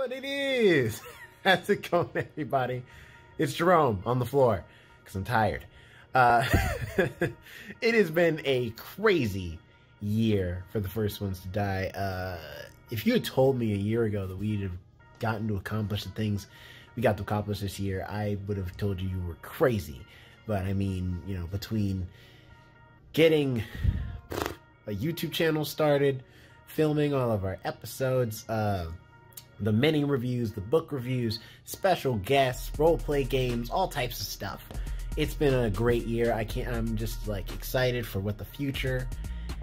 what it is. How's it going, everybody? It's Jerome on the floor because I'm tired. It has been a crazy year for the first ones to die. If you had told me a year ago that we'd have gotten to accomplish the things we got to accomplish this year, I would have told you were crazy. But I mean, you know, between getting a YouTube channel started, filming all of our episodes, the mini reviews, the book reviews, special guests, roleplay games, all types of stuff. It's been a great year. I'm just like excited for what the future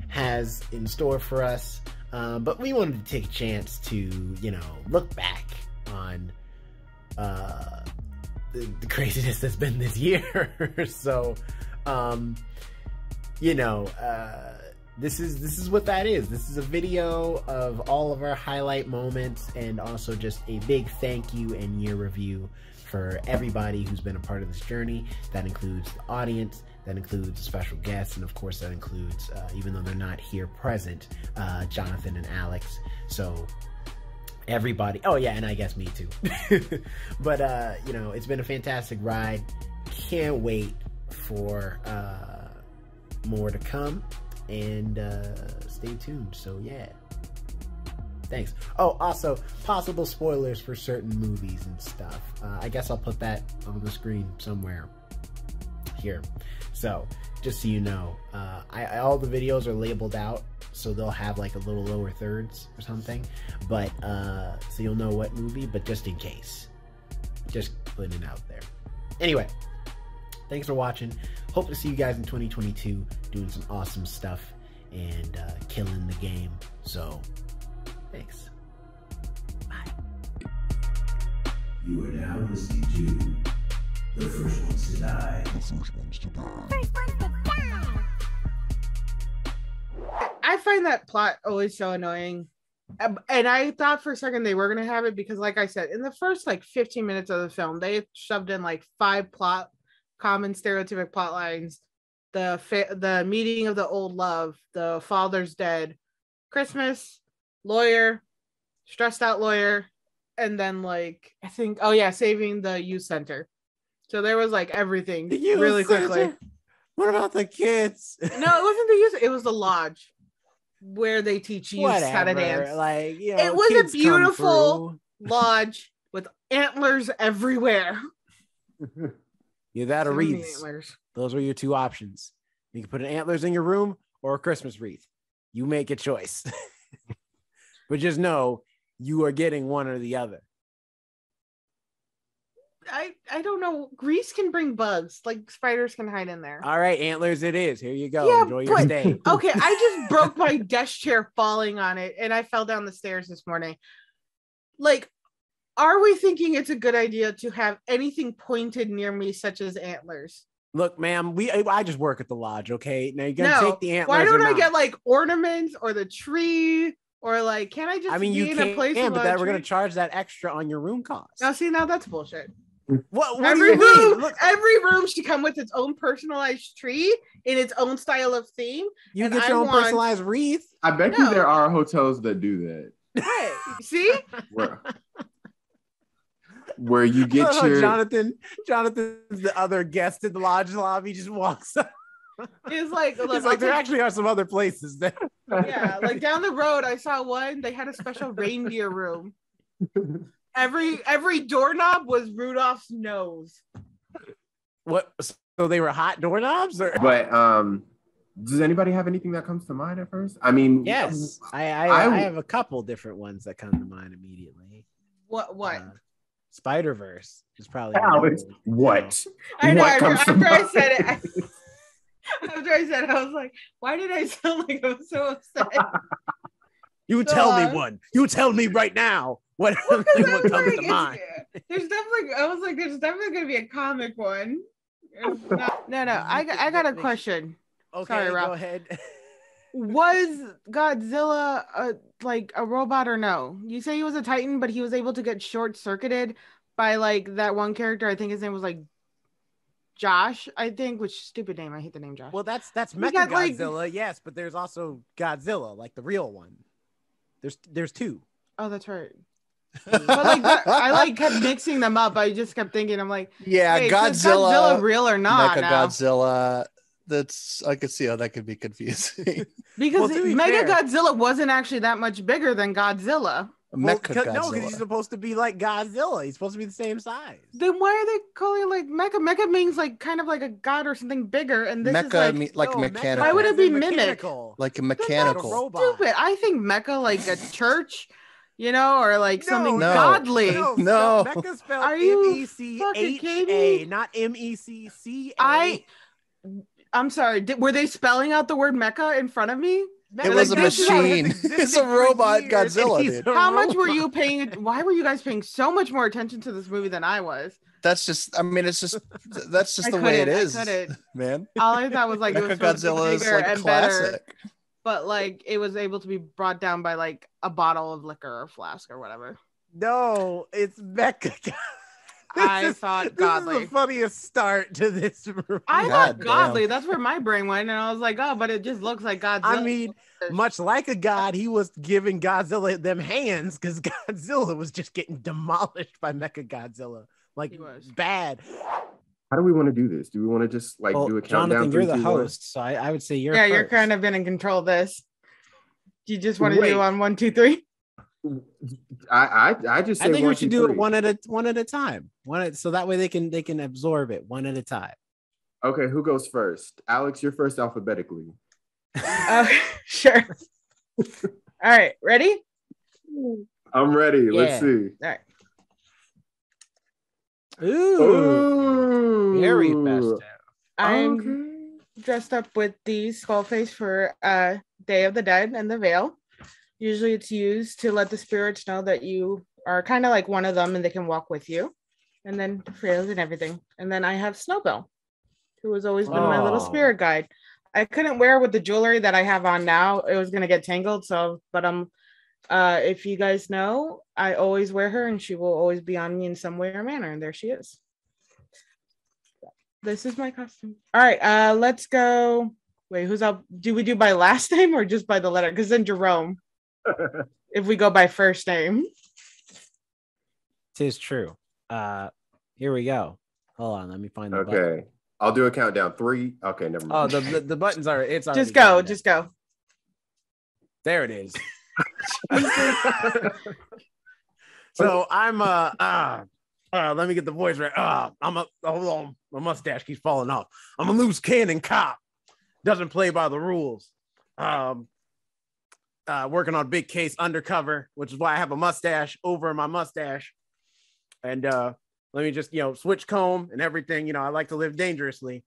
has in store for us. But we wanted to take a chance to, you know, look back on the craziness that's been this year. So, you know, this is what that is. This is a video of all of our highlight moments and also just a big thank you and year review for everybody who's been a part of this journey. That includes the audience, that includes special guests, and of course that includes, even though they're not here present, Jonathan and Alex. So everybody, oh yeah, and I guess me too. But you know, it's been a fantastic ride. Can't wait for more to come, and stay tuned. So yeah, thanks. Oh, also possible spoilers for certain movies and stuff. I guess I'll put that on the screen somewhere here. So just so you know, all the videos are labeled out, so they'll have like a little lower thirds or something, but so you'll know what movie, but just in case, just putting it out there. Anyway, thanks for watching. Hope to see you guys in 2022 doing some awesome stuff and killing the game. So thanks. Bye. You are now listening to The First Ones to Die. I find that plot always so annoying. And I thought for a second they were going to have it because, like I said, in the first like 15 minutes of the film, they shoved in like 5 common stereotypic plot lines. The meeting of the old love, the father's dead, Christmas, lawyer, stressed out lawyer, and then like, I think, oh yeah, saving the youth center. So there was like everything really quickly. What about the kids? No, it wasn't the youth, it was the lodge where they teach youths how to dance. Like, you know, it was a beautiful lodge with antlers everywhere. Either that or wreaths. Antlers. Those are your two options. You can put an antlers in your room or a Christmas wreath. You make a choice. But just know you are getting one or the other. I don't know. Grease can bring bugs. Like spiders can hide in there. All right, antlers it is. Here you go. Yeah, enjoy your stay. Okay, I just broke my desk chair falling on it, and I fell down the stairs this morning. Like, are we thinking it's a good idea to have anything pointed near me, such as antlers? Look, ma'am, I just work at the lodge, okay? Now you're gonna take the antlers. Why don't I get like ornaments or the tree? Or like, can I just be in a place? But that we're gonna charge that extra on your room cost. Now, see, now that's bullshit. What every do you room, mean? every room should come with its own personalized tree in its own style of theme. You get your own personalized wreath. I bet you there are hotels that do that. Right. See? Where you get your Jonathan's the other guest in the lodge lobby, just walks up. It's like, look, like there actually are some other places there. Yeah, like down the road, I saw one. They had a special reindeer room. Every doorknob was Rudolph's nose. What? So they were hot doorknobs, or? But does anybody have anything that comes to mind at first? I mean, yes, I have a couple different ones that come to mind immediately. What? Spider-Verse is probably Alex. What? I know. After I said it. After I said it, I was like, why did I sound like I was so upset? You tell me one. You tell me right now what comes to mind. There's definitely gonna be a comic one. No. I got a question. Okay, sorry, Rob. Go ahead. Was Godzilla like a robot or no? You say he was a Titan, but he was able to get short-circuited by like that one character. I think his name was like Josh, I think, which stupid name. I hate the name Josh. Well, that's Mechagodzilla, yes, but there's also Godzilla, like the real one. There's two. Oh, that's right. But like I like kept mixing them up. I just kept thinking, I'm like, Yeah, wait, is Godzilla, Godzilla real or not Mecha now? Godzilla. I could see how that could be confusing. Because Well, to be Mega fair- Godzilla wasn't actually that much bigger than Godzilla. Well, Mecha no, because he's Godzilla. supposed to be like Godzilla. He's supposed to be the same size. Then why are they calling it like Mecha? Mecha means like kind of like a god or something bigger, and this is like like No, mechanical. Why would it as be in mimic? mechanical. like a That's not mechanical. robot. stupid. I think Mecha like a church, you know, or like something no. godly. No. Mecha spelled Are you MECHA, fucking kidding me? not MECCA. I'm sorry. Were they spelling out the word Mecha in front of me? It was a this is- machine. It's a robot Godzilla, dude. How much were you paying? Why were you guys paying so much more attention to this movie than I was? That's just. I mean, it's just. That's just I the way it couldn't, is, I couldn't. man. All I thought was like it was Mecha supposed to be Godzilla is bigger like and classic. better, but like it was able to be brought down by like a bottle of liquor or flask or whatever. No, it's Mecha. I thought godly. This is the funniest start to this movie. I God thought damn. godly. That's where my brain went, and I was like, oh, but it just looks like Godzilla. I mean, much like a god, he was giving Godzilla them hands because Godzilla was just getting demolished by Mecha Godzilla. Like, He was. bad. How do we want to do this? Do we want to just like do a countdown? Jonathan, you're 3, the 2, 1? host, so I would say you're yeah, you're first. kind of been in control of this. Do you just want to Wait. do on 1, 2, 3? I just say I think one, we should two, do three. it one at a time. So that way they can absorb it one at a time. Okay, who goes first? Alex, you're first alphabetically. Sure. All right, ready? I'm ready. Let's Yeah. see. All right. Ooh, Ooh, very festive. I'm Okay. dressed up with the skull face for Day of the Dead and the veil. Usually it's used to let the spirits know that you are kind of like one of them and they can walk with you. And then trails and everything. And then I have Snowbell, who has always been my little Oh. spirit guide. I couldn't wear with the jewelry that I have on now. It was gonna get tangled. But if you guys know, I always wear her and she will always be on me in some way or manner. And there she is. This is my costume. All right, let's go. Wait, who's up? Do we do by last name or just by the letter? Because then Jerome, if we go by first name. Tis true. Here we go. Hold on, let me find the button. Okay. I'll do a countdown. 3. Okay, never Oh, mind. the buttons are. It's already Just go, going down. just go. There it is. So I'm let me get the voice right. Hold on, my mustache keeps falling off. I'm a loose cannon cop. Doesn't play by the rules. Working on big case undercover, which is why I have a mustache over my mustache. And let me just switch comb and everything. I like to live dangerously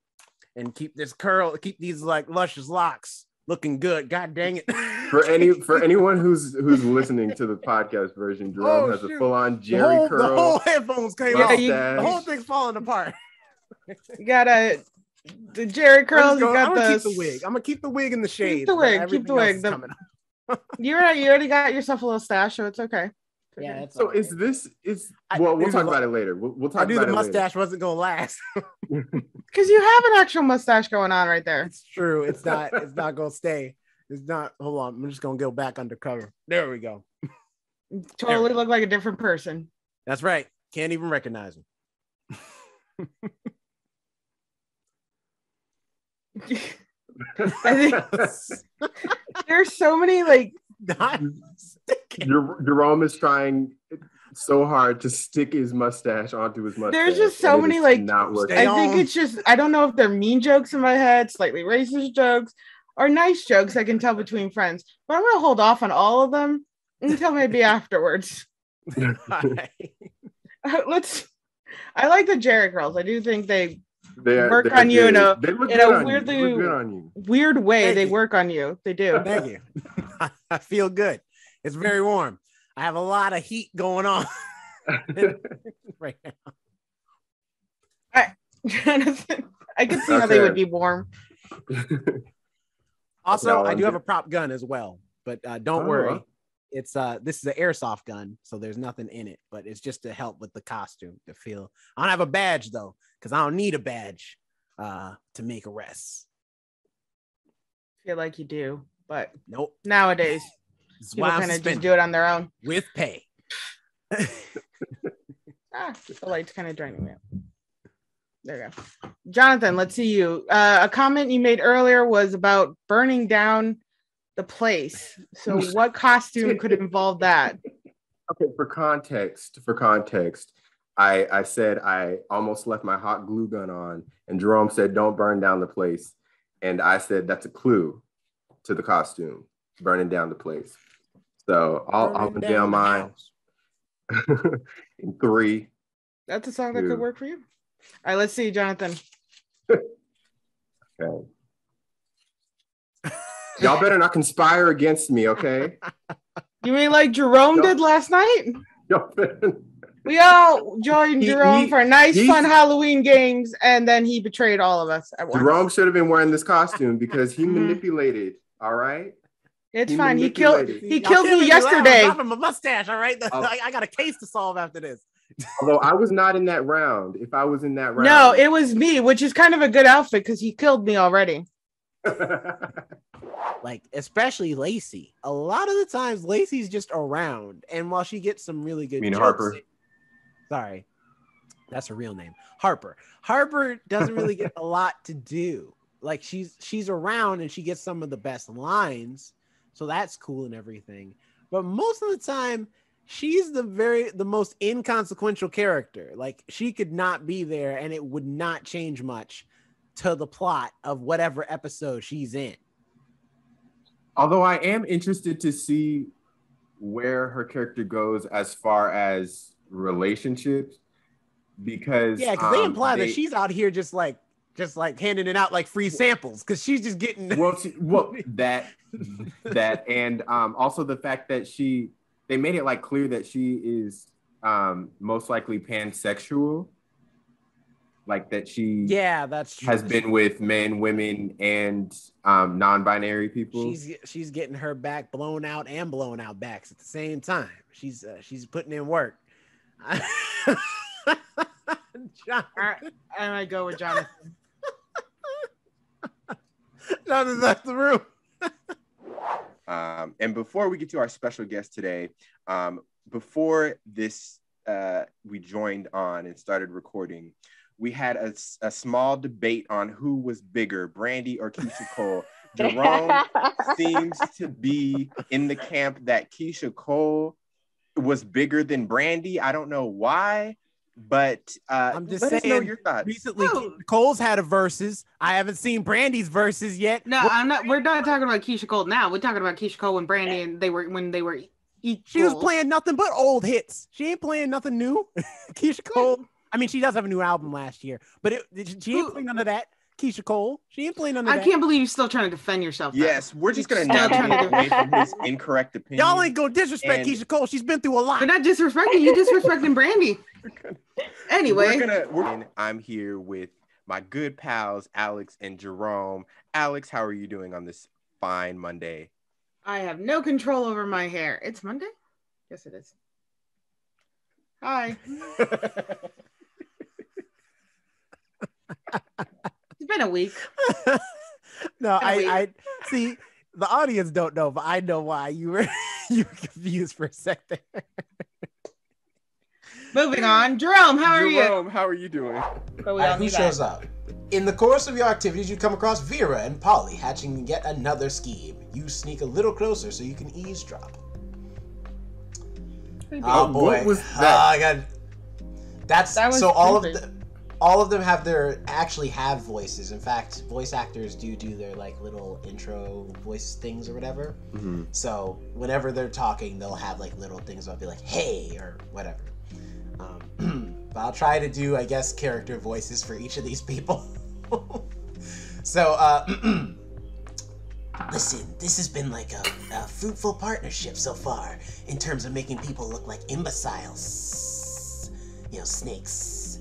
and keep these like luscious locks looking good. God dang it. For anyone who's listening to the podcast version, Jerome has a full-on Jerry the whole curl. headphones came Yeah, off. you- The whole thing's falling apart. You got the Jerry curls. You I'm got gonna the keep the wig. I'm gonna keep the wig in the shades. the but wig, keep everything the wig. else is The- coming up. You already got yourself a little stash, so it's okay. Yeah, that's So all is right. this I- well? We'll here's talk a- about it later. We'll talk I knew about the it mustache wasn't gonna last. Because you have an actual mustache going on right there. It's true. It's not. It's not gonna stay. It's not. Hold on. I'm just gonna go back undercover. There we go. Totally look like a different person. That's right. Can't even recognize him. I think there's so many like Not sticking. Jerome is trying so hard to stick his mustache onto his mustache. There's just so and it many, is like, not working. Stay I think on. it's just I don't know if they're mean jokes in my head, slightly racist jokes, or nice jokes I can tell between friends. But I'm gonna hold off on all of them until maybe afterwards. Let's. I like the Jerry curls. I do think they work They're on you in good. a- They look in good a on you. They weirdly- look good on you. weird way. Thank They you. work on you. They do. Thank you. I feel good. It's very warm. I have a lot of heat going on right now. Jonathan, I could see how they Okay. would be warm. Also, No, I I'm do have a good. prop gun as well, but don't Oh. worry. It's this is an airsoft gun, so there's nothing in it, but it's just to help with the costume to feel. I don't have a badge though, because I don't need a badge to make arrests. Feel like you do, but Nope. nowadays This is people why I'm kind of just suspended do it on their own. with pay. The light's kind of draining me. There you go. Jonathan, let's see you. A comment you made earlier was about burning down the place. So what costume could involve that? Okay, for context, I said I almost left my hot glue gun on, and Jerome said, "Don't burn down the place," and I said that's a clue to the costume, burning down the place. So I'll unveil mine in 3. That's a song that could work for you. All right, let's see, Jonathan. Okay. Y'all better not conspire against me, okay? You mean like Jerome did last night? Y'all better... We all joined Jerome for nice, fun Halloween games, and then he betrayed all of us at once. Jerome should have been wearing this costume because he manipulated, all right? It's fine. He killed me yesterday. I'm a mustache, all right? I got a case to solve after this. Although I was not in that round. If I was in that round. No, it was me, which is kind of a good outfit because he killed me already. Like, especially Lacey. A lot of the times, Lacey's just around. And while she gets some really good jokes, Harper? Sorry, that's her real name. Harper. Harper doesn't really get a lot to do. Like, she's around and she gets some of the best lines. So that's cool and everything. But most of the time, she's the most inconsequential character. Like, she could not be there and it would not change much to the plot of whatever episode she's in. Although I am interested to see where her character goes as far as relationships, because they imply that she's out here just like handing it out like free samples because she's just getting that and also the fact that they made it like clear that she is most likely pansexual, like that she that's true. Has been with men, women, and non-binary people. She's getting her back blown out and blown out backs at the same time. She's putting in work. And I go with Jonathan. Jonathan's left the room. And before we get to our special guest today, before this we joined on and started recording, we had a small debate on who was bigger, Brandy or Keisha Cole. Jerome seems to be in the camp that Keisha Cole was bigger than Brandy. I don't know why, but I'm just let us saying. know your thoughts. Recently, Cole's had a versus. I haven't seen Brandy's versus yet. No, I'm not. We're not talking about Keisha Cole now. We're talking about Keisha Cole and Brandy, and when they were equal. She was playing nothing but old hits. She ain't playing nothing new. Keisha Cole. I mean, she does have a new album last year, but she ain't playing none of that. Keisha Cole. She ain't playing none of that. I can't believe you're still trying to defend yourself. Yes, we're just going to navigate away from his incorrect opinion. Y'all ain't going to disrespect Keisha Cole. She's been through a lot. We're not disrespecting you. Disrespecting Brandy. Anyway. I'm here with my good pals, Alex and Jerome. Alex, how are you doing on this fine Monday? I have no control over my hair. It's Monday? Yes, it is. Hi. It's been a week. No, I see. The audience don't know, but I know why you were confused for a second. Moving on, Jerome, how are you? Jerome, how are you doing? Who shows up? In the course of your activities, you come across Vera and Polly hatching yet another scheme. You sneak a little closer so you can eavesdrop. Oh boy! What was that? All of them actually have voices. In fact, voice actors do their like little intro voice things or whatever. Mm-hmm. So whenever they're talking, they'll have like little things. I'll be like, "Hey," or whatever. But I'll try to do, I guess, character voices for each of these people. So, listen, this has been like a fruitful partnership so far in terms of making people look like imbeciles, snakes.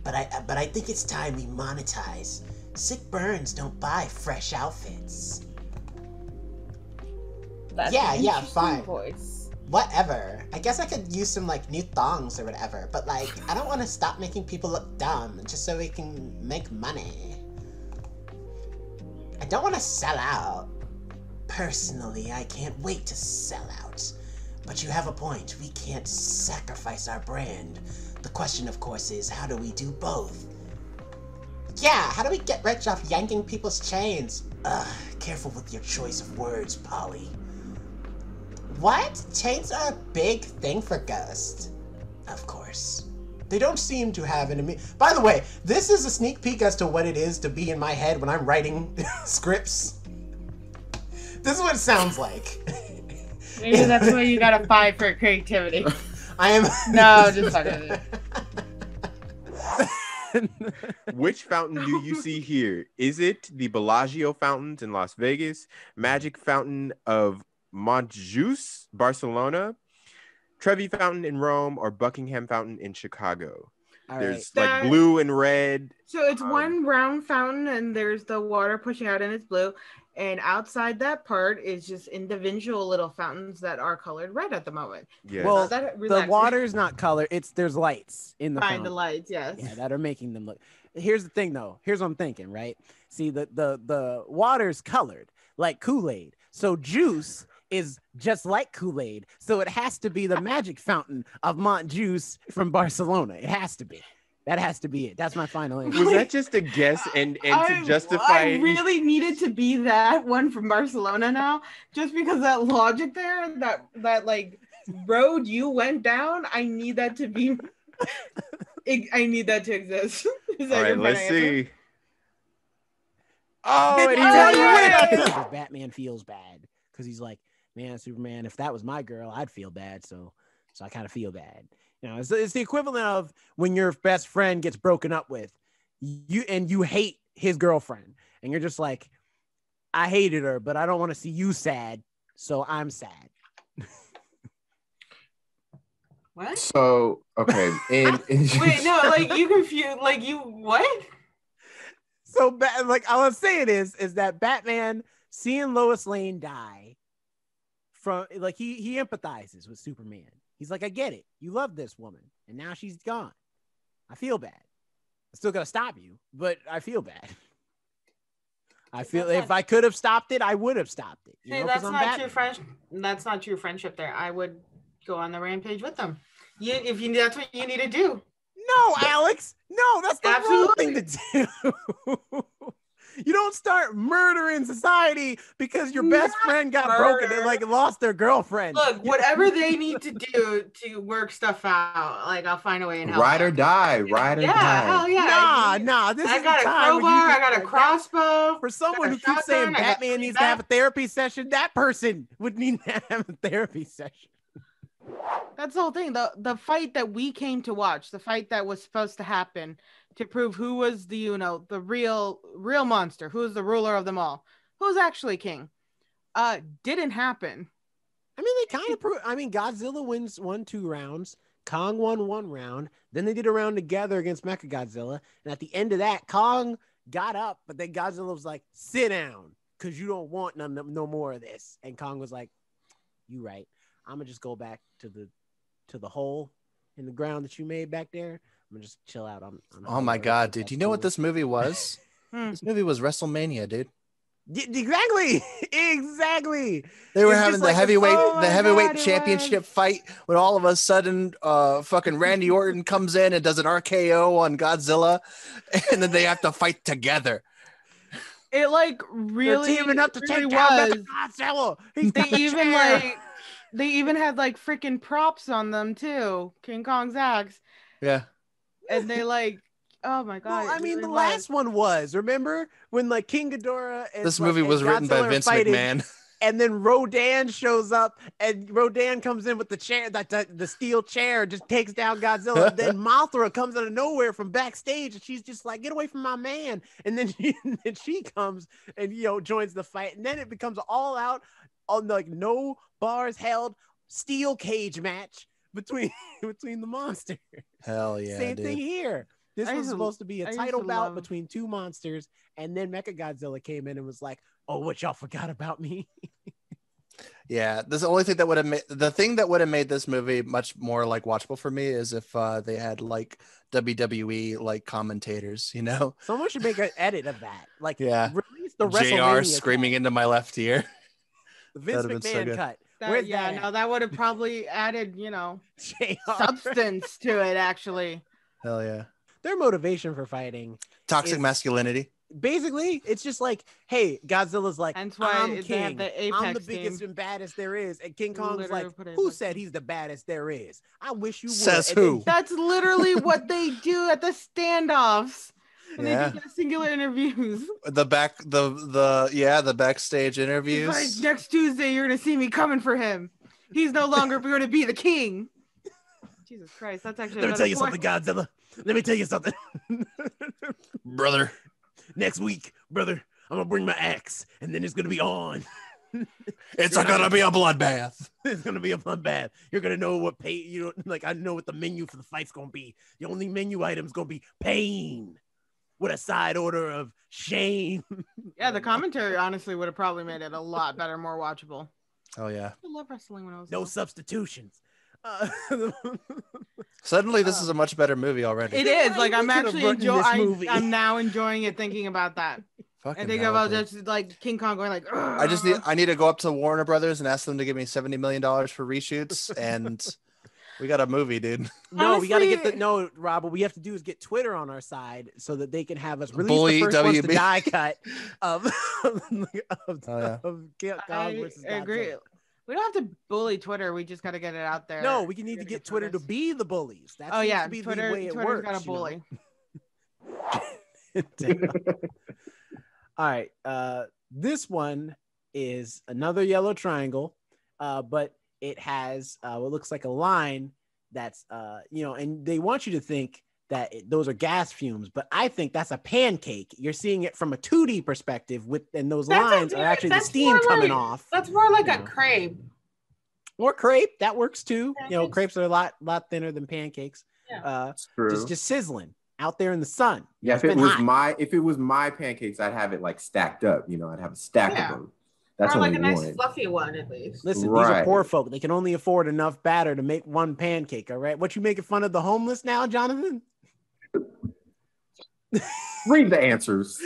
But I think it's time we monetize. Sick burns don't buy fresh outfits. That's yeah, fine. Voice. Whatever. I guess I could use some like new thongs or whatever, but like I don't want to stop making people look dumb just so we can make money. I don't want to sell out. Personally, I can't wait to sell out. But you have a point. We can't sacrifice our brand. The question, of course, is how do we do both? Yeah, how do we get rich off yanking people's chains? Careful with your choice of words, Polly. What? Chains are a big thing for ghosts. Of course. They don't seem to have an By the way, this is a sneak peek as to what it is to be in my head when I'm writing scripts. This is what it sounds like. Maybe that's why you got a 5 for creativity. I am. No, just fucking. Which fountain do you see here? Is it the Bellagio fountains in Las Vegas, Magic Fountain of Montjuic, Barcelona, Trevi Fountain in Rome, or Buckingham Fountain in Chicago? There's like blue and red. So it's one round fountain, and there's the water pushing out, and it's blue. And outside that part is just individual little fountains that are colored red at the moment. Yeah. Well, that the water's not colored. There's lights in the fountain. the lights, yes. Yeah, that are making them look. Here's the thing, though. Here's what I'm thinking, right? See, the water's colored like Kool-Aid. So juice is just like Kool-Aid. So it has to be the magic fountain of Montjuic from Barcelona. It has to be. That has to be it. That's my final answer. Was that just a guess and to justify? I really needed to be that one from Barcelona now, just because that logic there, that like road you went down, I need that to be. I need that to exist. Is that All right, your let's final see. answer? Oh, Did and he tell you yeah. what? Batman feels bad because he's like, man, Superman, if that was my girl, I'd feel bad. So I kind of feel bad. You know, it's the equivalent of when your best friend gets broken up with you hate his girlfriend and you're just like, I hated her, but I don't want to see you sad. So I'm sad. What? So, okay. Wait, no, like you confused, like you, what? So like all I'm saying is that Batman seeing Lois Lane die from like he empathizes with Superman. He's like, I get it. You love this woman, and now she's gone. I feel bad. I still gotta stop you, but I feel bad. I feel if I could have stopped it, I would have stopped it. You know, that's I'm not Batman. true friendship. That's not true friendship. There, I would go on the rampage with them. That's what you need to do. No, Alex. No, that's the wrong Absolutely. thing to do. You don't start murdering society because your best friend got broken and like lost their girlfriend. Look, whatever they need to do to work stuff out, like I'll find a way and help. Ride or die, ride or die. Hell yeah. Nah. This I is got the a time when crowbar. you I got a crossbow. For someone I who got a keeps saying shotgun, I got Batman three needs to have a bats. therapy session, that person would need to have a therapy session. That's the whole thing. The fight that we came to watch, the fight that was supposed to happen to prove who was the real monster, who was the ruler of them all, who's actually king, didn't happen. I mean, they kind of proved. I mean, Godzilla won 2 rounds. Kong won 1 round. Then they did a round together against Mechagodzilla. And at the end of that, Kong got up, but then Godzilla was like, "Sit down, because you don't want no more of this." And Kong was like, "You right. I'm gonna just go back to the hole in the ground that you made back there. I'm gonna just chill out." Oh my god, dude! You know what this movie was? This movie was WrestleMania, dude. Exactly. They were It's having just the like heavyweight God, it championship was. fight when all of a sudden fucking Randy Orton comes in and does an RKO on Godzilla, and then they have to fight together. It like They're really teaming up to really take down was. Godzilla. He's They got the even chair. they even had like freaking props on them too, King Kong's axe, Yeah. and they like, oh my god. Well, I it mean, really the was. last one was, remember when like King Ghidorah and This like, movie and was written by Godzilla are Vince fighting, McMahon. and then Rodan shows up, and Rodan comes in with the chair, the steel chair, just takes down Godzilla. Then Mothra comes out of nowhere from backstage, and she's just like, "Get away from my man!" And then she comes and joins the fight, and then it becomes all out on like no bars held steel cage match between the monsters. Hell yeah, Same dude. thing here. This I was used to- supposed to be I a used title to bout love- between 2 monsters, and then Mechagodzilla came in and was like, "Oh, what, y'all forgot about me?" Yeah, this is the only thing that would have made the thing that would have made this movie much more like watchable for me is if they had like WWE like commentators, Someone should make an edit of that. Like, Yeah. release the JR WrestleMania screaming cut, into my left ear. the Vince That'd have been so McMahon good. cut, Where's yeah, that no, at? that would have probably added, JR. substance to it, actually. Hell yeah. Their motivation for fighting Toxic is- masculinity. basically it's just like, hey, Godzilla's like, Hence why I'm they have king, the I'm the Apex biggest theme. and baddest there is, and King Kong's Literally like, put who Apex said theme. he's the baddest there is? I wish you would. Says And then- who? That's literally what they do at the standoffs when Yeah. they do the singular interviews. The backstage He's interviews. like, next Tuesday, you're gonna see me coming for him. He's no longer going to be the king. Jesus Christ, that's actually. Let me tell you another something, Godzilla. Let me tell you something. Brother. Next week, brother, I'm gonna bring my axe, and then it's gonna be on. It's gonna be a bloodbath. It's gonna be a bloodbath. You're gonna know what pain. I know what the menu for the fight's gonna be. The only menu item's gonna be pain, with a side order of shame. Yeah, the commentary honestly would have probably made it a lot better, more watchable. Oh yeah. I love wrestling when I was No little. substitutions. Suddenly this is a much better movie already. It is like I'm We could've actually written this movie. I'm now enjoying it, thinking about that. Fucking I think hell, about dude. just like King Kong going like. I need to go up to Warner Brothers and ask them to give me $70 million for reshoots, and we got a movie, dude. No, we gotta get Honestly- no, Rob. What we have to do is get Twitter on our side so that they can have us release Bully the first ones to WB. die cut of Oh, yeah. of King Kong I versus agree. Godzilla. We don't have to bully Twitter. We just got to get it out there. No, we need to Gotta get Twitter to progress. be the bullies. That Oh seems yeah, to be Twitter. the way it Twitter's works. got a you know? bully. All right. This one is another yellow triangle, but it has what looks like a line that's, and they want you to think that those are gas fumes, but I think that's a pancake. You're seeing it from a 2D perspective and those That's a lines are different- actually the that's steam more coming like- off. That's more like You a know. crepe. Or crepe, that works too. Pancakes. Crepes are a lot thinner than pancakes. Yeah. It's true. Just sizzling out there in the sun. Yeah, It's if it been was hot. my pancakes, I'd have it like stacked up. I'd have a stack Yeah. of them. That's or like only a nice one. fluffy one at least. Listen, these are Right. poor folk. They can only afford enough batter to make one pancake. All right. What, you making fun of the homeless now, Jonathan? Read the answers.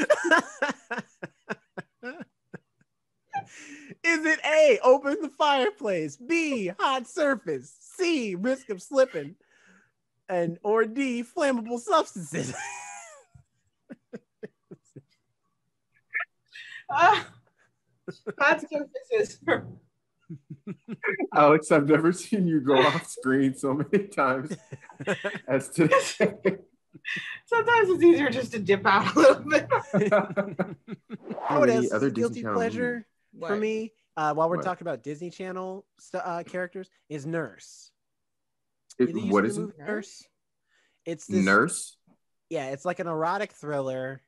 Is it A, open the fireplace, B, hot surface, C, risk of slipping, or D, flammable substances? Hot surfaces. Alex, I've never seen you go off screen so many times as today. Sometimes it's easier just to dip out a little bit. What Any else other is a Disney guilty Channel pleasure for What? me, while we're What? talking about Disney Channel characters, is Nurse. movie? Either you What see is the it? movie Nurse? It's this, Nurse? Yeah, it's like an erotic thriller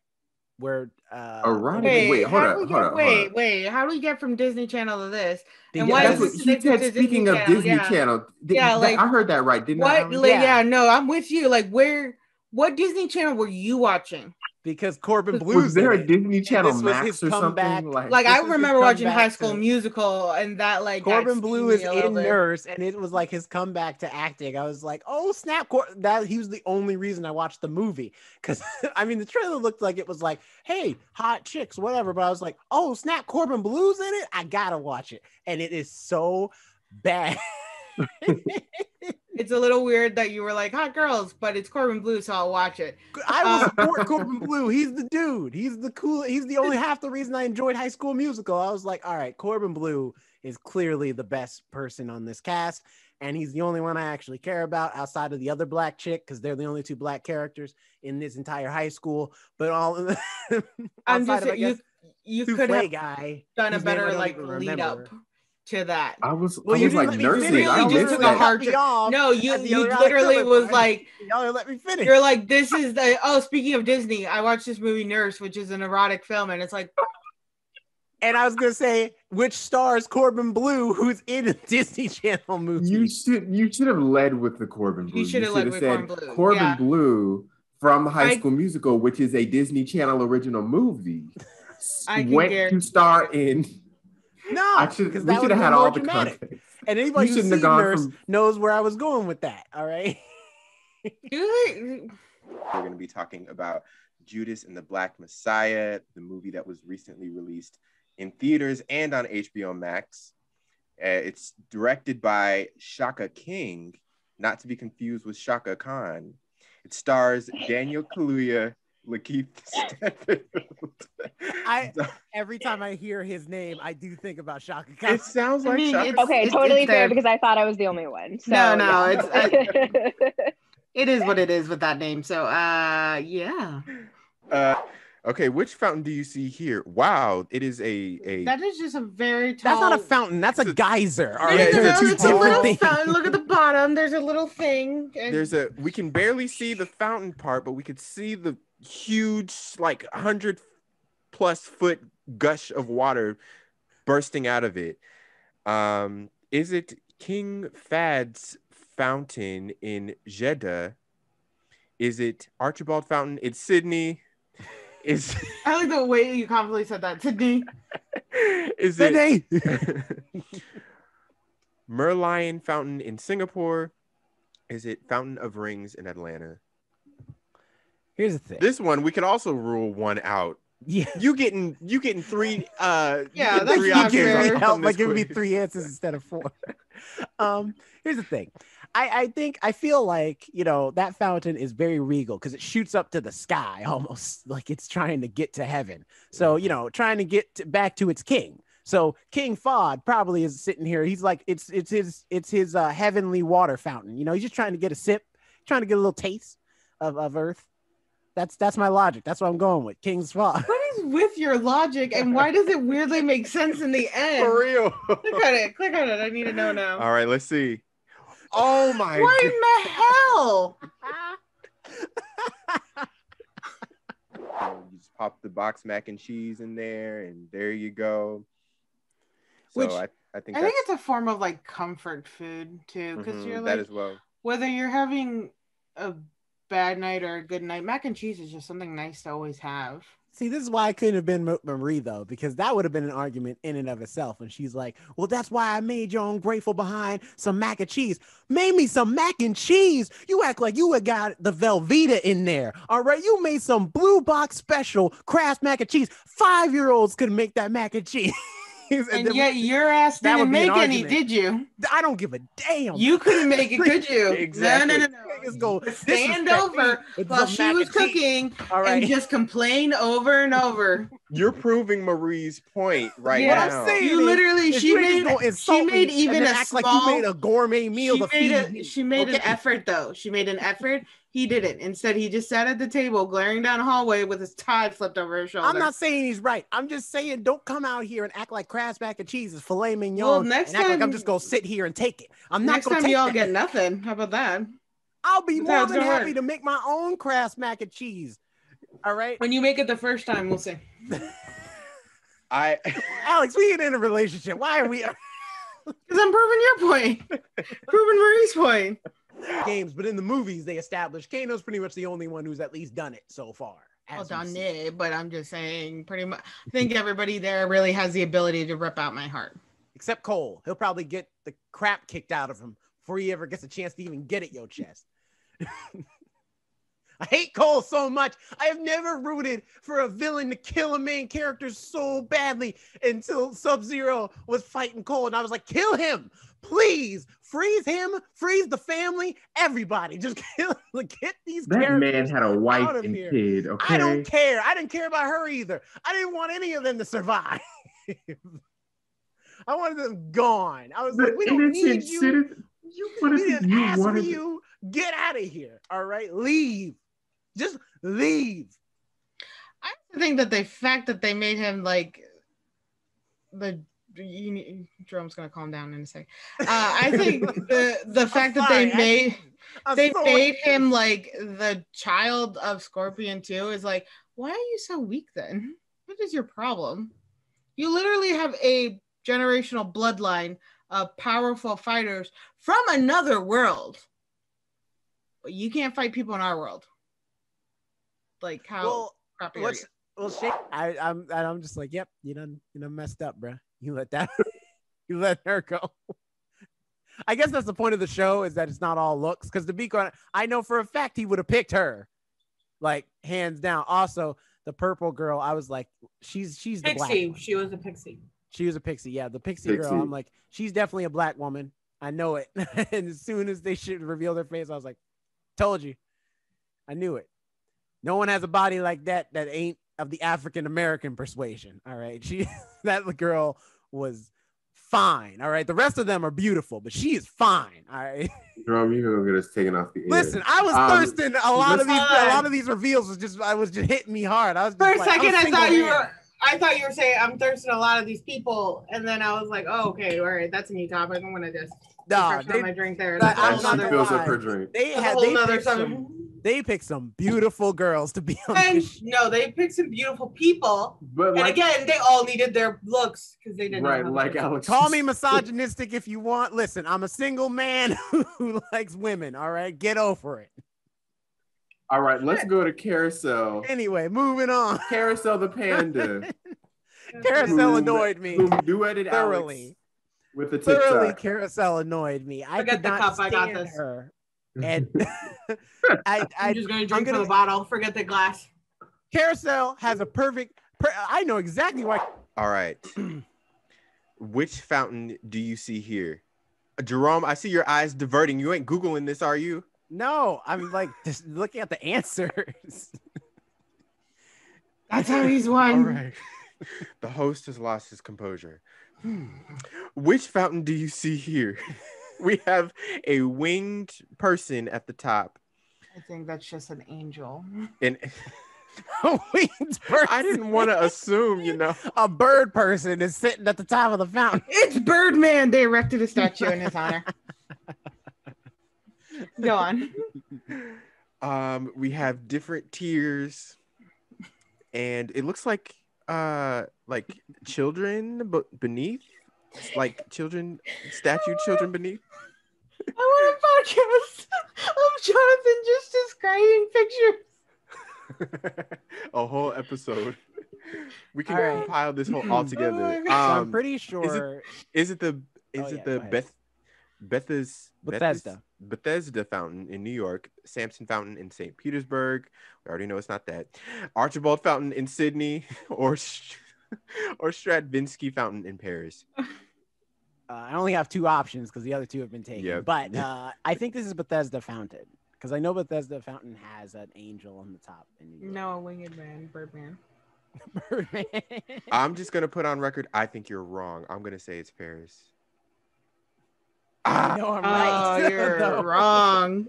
where Erotic? Wait, hold how on, do we hold get- on, wait, hold on. wait. How do we get from Disney Channel to this? And Yeah, why That's is what this he connected said. to Speaking of Channel? Disney Yeah. Channel, Yeah, like- I heard that right, didn't What? I? Like, Yeah. yeah, no, I'm with you. Like, what Disney Channel were you watching? because Corbin Was Blue's there in a it. Disney Channel this was Max his or comeback. something? Like, Like, This I was his remember watching comeback High School to- Musical, and that like got Corbin Blue is steamy a little in bit. Nurse, and it was like his comeback to acting. I was like, oh snap! That he was the only reason I watched the movie, because I mean the trailer looked like it was like, hey, hot chicks, whatever. But I was like, oh snap! Corbin Blue's in it. I gotta watch it, and it is so bad. It's a little weird that you were like hot girls, but it's Corbin Blue, so I'll watch it. I will support Corbin Blue. He's the dude. He's the cool. He's the only half the reason I enjoyed High School Musical. I was like, all right, Corbin Blue is clearly the best person on this cast, and he's the only one I actually care about outside of the other black chick, because they're the only two black characters in this entire high school. But all I'm outside just of, I guess, you could Souffle have guy done a whose name I better don't like even lead up remember. to that. I was, Well, I you was didn't like let me nursing. finish. I Really You just missed took literally a that. hard cut me off No, you at the you erotic literally thriller was part. like Y'all let me finish. you're like this is the speaking of Disney, I watched this movie Nurse, which is an erotic film, and it's like And I was gonna say, which stars Corbin Blue, who's in a Disney Channel movie. You should have led with the Corbin Blue. should have led with said Corbin Blue, Corbin yeah. Blue from High I- School Musical, which is a Disney Channel original movie, I can went guarantee- to star in. No, We because that should would have have had more all the dramatic. context. And anybody You who's shouldn't have seen gone Nurse from- knows where I was going with that. All right. do We're going to be talking about Judas and the Black Messiah, the movie that was recently released in theaters and on HBO Max. It's directed by Shaka King, not to be confused with Shaka Khan. It stars Daniel Kaluuya, Lakeith Stanfield. Every time I hear his name, I do think about Shaka Khan. It sounds like Shaka. Okay, totally it's fair there. because I thought I was the only one. So, No, yeah. it is what it is with that name. So, yeah. Okay, which fountain do you see here? Wow, it is a. That is just a very tall. That's not a fountain. That's a geyser. All Yeah, right, they're two it's a different little things. fountain. Look at the bottom. There's a little thing. And We can barely see the fountain part, but we could see the huge, like 100+ foot gush of water bursting out of it. Is it King Fahd's fountain in Jeddah? Is it Archibald Fountain? It's Sydney. I like the way you confidently said that, Sydney. Is Sydney. it Merlion Fountain in Singapore? Is it Fountain of Rings in Atlanta? Here's the thing. This one we could also rule one out. Yeah, you getting three. Yeah, that's three not options fair. on help by this giving me quiz. 3 answers instead of 4. Here's the thing. I feel like, that fountain is very regal because it shoots up to the sky almost like it's trying to get to heaven. So, trying to get back to its king. So King Fahd probably is sitting here. He's like, it's his heavenly water fountain. He's just trying to get a sip, trying to get a little taste of Earth. That's my logic. That's what I'm going with. King's Fahd. What is with your logic, and why does it weirdly make sense in the end? For real. Click on it. I need to know now. All right, let's see. Oh my What God. in the hell? You just pop the box mac and cheese in there, and there you go. So Which I think I think it's a form of like comfort food too, because you're that like, as well. whether you're having a bad night or a good night, mac and cheese is just something nice to always have. See, this is why I couldn't have been Marie, though, because that would have been an argument in and of itself. And she's like, well, that's why I made your ungrateful behind some mac and cheese. Made me some mac and cheese. You act like you had got the Velveeta in there. All right. You made some blue box special Kraft mac and cheese. 5-year-olds could make that mac and cheese. And yet your ass that didn't would be an make any, argument. did you? I don't give a damn. You couldn't make it, could you? Exactly. No. Niggas go Stand disrespect over me with while some she mac was and cheese. cooking All right. and just complain over and over. You're proving Marie's point right Yeah. now. I'm saying You literally, is she you niggas gonna made insult me even and then a act small. like you made a gourmet meal to feed me. She made an Okay? effort though. She made an effort. He didn't. Instead, he just sat at the table, glaring down the hallway with his tie flipped over his shoulder. I'm not saying he's right. I'm just saying don't come out here and act like Kraft mac and cheese is filet mignon. Well, next and act like I'm time- just gonna sit here and take it. I'm not Next gonna time take y'all that. get nothing. How about that? I'll be That's how more it's than gonna happy work. to make my own Kraft mac and cheese. All right, When you make it the first time, we'll see. Alex, we ain't in a relationship. Why are we Because I'm proving your point. Proving Marie's point. games? But in the movies, they established Kano's pretty much the only one who's at least done it so far. Well as we done see. it, but I'm just saying pretty much I think everybody there really has the ability to rip out my heart. Except Cole. He'll probably get the crap kicked out of him before he ever gets a chance to even get at your chest. I hate Cole so much. I have never rooted for a villain to kill a main character so badly until Sub-Zero was fighting Cole. And I was like, kill him. Please. Freeze him. Freeze the family. Everybody. Just get these That characters man had a out wife of and here. kid, okay? I don't care. I didn't care about her either. I didn't want any of them to survive. I wanted them gone. I was like, we don't need you. You wanted We didn't you ask for wanted you. Get out of here. All right. Leave. Just leave. I think that the fact that they made him like Jerome's gonna calm down in a second. I think the fact that they made him like the child of Scorpion 2 is like, why are you so weak then? What is your problem? You literally have a generational bloodline of powerful fighters from another world. But you can't fight people in our world. Like how crappy are you? Well, shit. I'm just like, yep, you done messed up, bro. You let that, you let her go. I guess that's the point of the show, is that it's not all looks. Because to be quite, I know for a fact he would have picked her, like hands down. Also, the purple girl, I was like, she's the black Pixie. one. She was a pixie. She was a pixie. Yeah, the pixie girl. Pixie. I'm like, she's definitely a black woman. I know it. And as soon as they should reveal their face, I was like, told you. I knew it. No one has a body like that ain't of the African American persuasion. All right. That girl was fine. All right. The rest of them are beautiful, but she is fine. All right. Jerome, you're gonna get us taken off the air. Listen, I was thirsting. A lot of these reveals was just hitting me hard. I was just For a like, second, I thought you were saying I'm thirsting a lot of these people, and then I was like, oh, okay, all right, that's a new topic. I'm gonna just refresh my drink there. That's a As whole she nother fills lie. up her drink. They picked some beautiful girls to be on. And no, they picked some beautiful people. But and again, they all needed their looks because they didn't. Right, know like Alex. Call me misogynistic if you want. Listen, I'm a single man who likes women. All right, get over it. All right, let's go to Carousel. Anyway, moving on. Carousel the panda. Carousel annoyed me Who duetted thoroughly. Alex with the Thoroughly, TikTok. Carousel annoyed me. I Forget could the not cup. I got stand this. her. And I'm just gonna drink from the bottle. Forget the glass. Carousel has a perfect. I know exactly why. All right. Which fountain do you see here? Jerome, I see your eyes diverting. You ain't Googling this, are you? No, I'm like just looking at the answers. That's how he's won. All right. The host has lost his composure. Which fountain do you see here? We have a winged person at the top. I think that's just an angel. And A winged person. I didn't want to assume, a bird person is sitting at the top of the fountain. It's Birdman. They erected a statue in his honor. Go on. We have different tiers, and it looks like children beneath, like children, children beneath. I want a podcast of Jonathan just describing pictures. A whole episode. We can All right. compile this whole all together. Oh my So I'm pretty sure. Is it the go ahead. Bethesda fountain in New York, Samson fountain in St. Petersburg? We already know it's not that. Archibald fountain in Sydney, or Stravinsky fountain in Paris. I only have two options because the other two have been taken. Yep. But I think this is Bethesda fountain because I know Bethesda fountain has an angel on the top. No, a winged man, Birdman. Birdman. I'm just gonna put on record. I think you're wrong. I'm gonna say it's Paris. I know I'm right. Oh, you're No. wrong.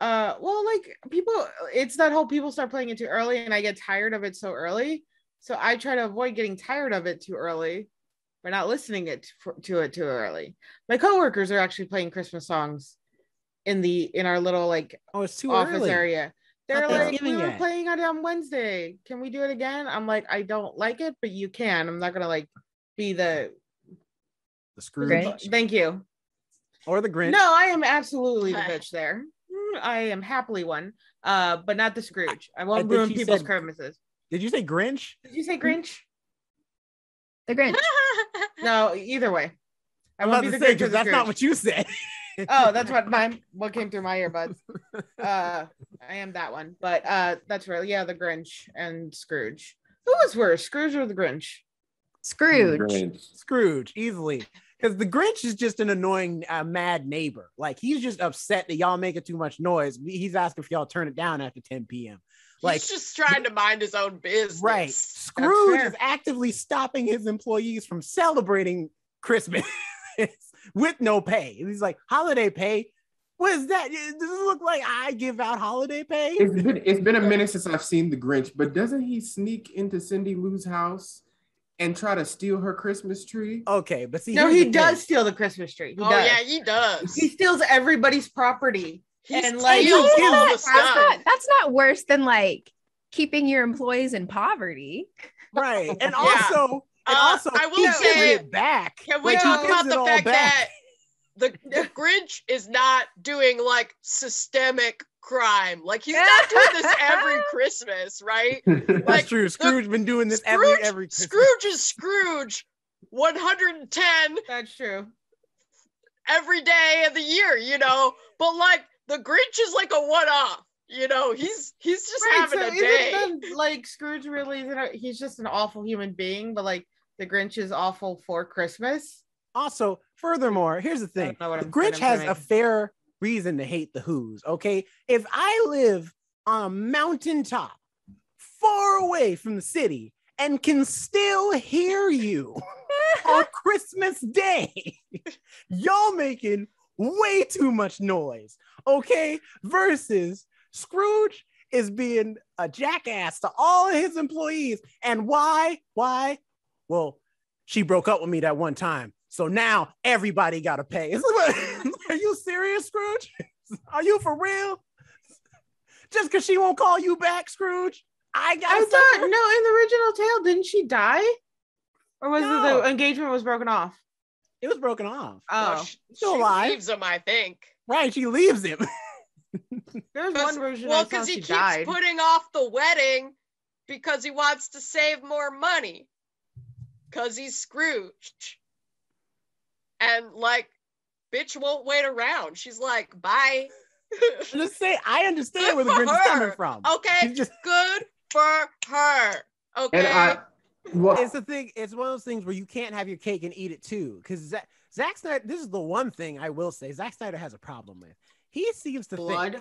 Well, like people, it's that whole people start playing it too early, and I get tired of it so early. So I try to avoid getting tired of it too early. We're not listening to it too early. My coworkers are actually playing Christmas songs in our little It's too office early. area. They're Not like, Thanksgiving we were yet. playing it on Wednesday. Can we do it again? I'm like, I don't like it, but you can. I'm not gonna be the Scrooge Grinch. Thank you. or the Grinch. No, I am absolutely the bitch there. I am happily one, but not the Scrooge. I won't think ruin he people's said- Christmases. Did you say Grinch? Did you say Grinch? The Grinch. No, either way. I I'm won't about be to the say Grinch or because the that's not Scrooge. what you said. Oh, that's what came through my earbuds. I am that one, but that's really the Grinch and Scrooge. Who was worse, Scrooge or the Grinch? Scrooge. Scrooge, easily. Because the Grinch is just an annoying, mad neighbor. Like, he's just upset that y'all making too much noise. He's asking if y'all turn it down after 10 p.m. Like, He's just trying to mind his own business. right. Scrooge is actively stopping his employees from celebrating Christmas with no pay. And he's like, holiday pay? What is that? Does it look like I give out holiday pay? It's been a minute since I've seen the Grinch, but doesn't he sneak into Cindy Lou's house and try to steal her Christmas tree? Okay, but see, No, here's he the does thing. steal the Christmas tree. Oh yeah, he does. He steals everybody's property. He and steals all the That's stuff. not worse than keeping your employees in poverty. Right. And Yeah. also, I will he say- gives it back. Can we Like, he talk gives about it the all fact back. that the Grinch is not doing systemic crime? Like, he's not doing this every Christmas, right? That's Like, true. Scrooge been doing this Scrooge, every Christmas. Scrooge is Scrooge 110 That's true. every day of the year, but the Grinch is like a one-off, he's just having a day. Isn't Scrooge really isn't he's just an awful human being, but The Grinch is awful for Christmas. Also, furthermore, here's the thing: know what the I'm Grinch has saying. a fair reason to hate the Who's. Okay, if I live on a mountaintop, far away from the city, and can still hear you on Christmas Day, y'all making way too much noise. Okay, versus Scrooge is being a jackass to all of his employees. And why? Well, she broke up with me that one time, so now everybody got to pay. Are you serious, Scrooge? Are you for real? Just because she won't call you back, Scrooge? I thought, no, in the original tale, didn't she die? Or was it the engagement was broken off? It was broken off. Oh, still she alive. leaves him, I think. Right, she leaves him. There's one version. Well, because he keeps putting off the wedding because he wants to save more money. Because he's Scrooge. And like, bitch won't wait around. She's like, bye. Just say, I understand where the Grinch is coming from. Okay, good for her. Okay. It's the thing. It's one of those things where you can't have your cake and eat it too. Because Zack Snyder, this is the one thing I will say Zack Snyder has a problem with. He seems to think,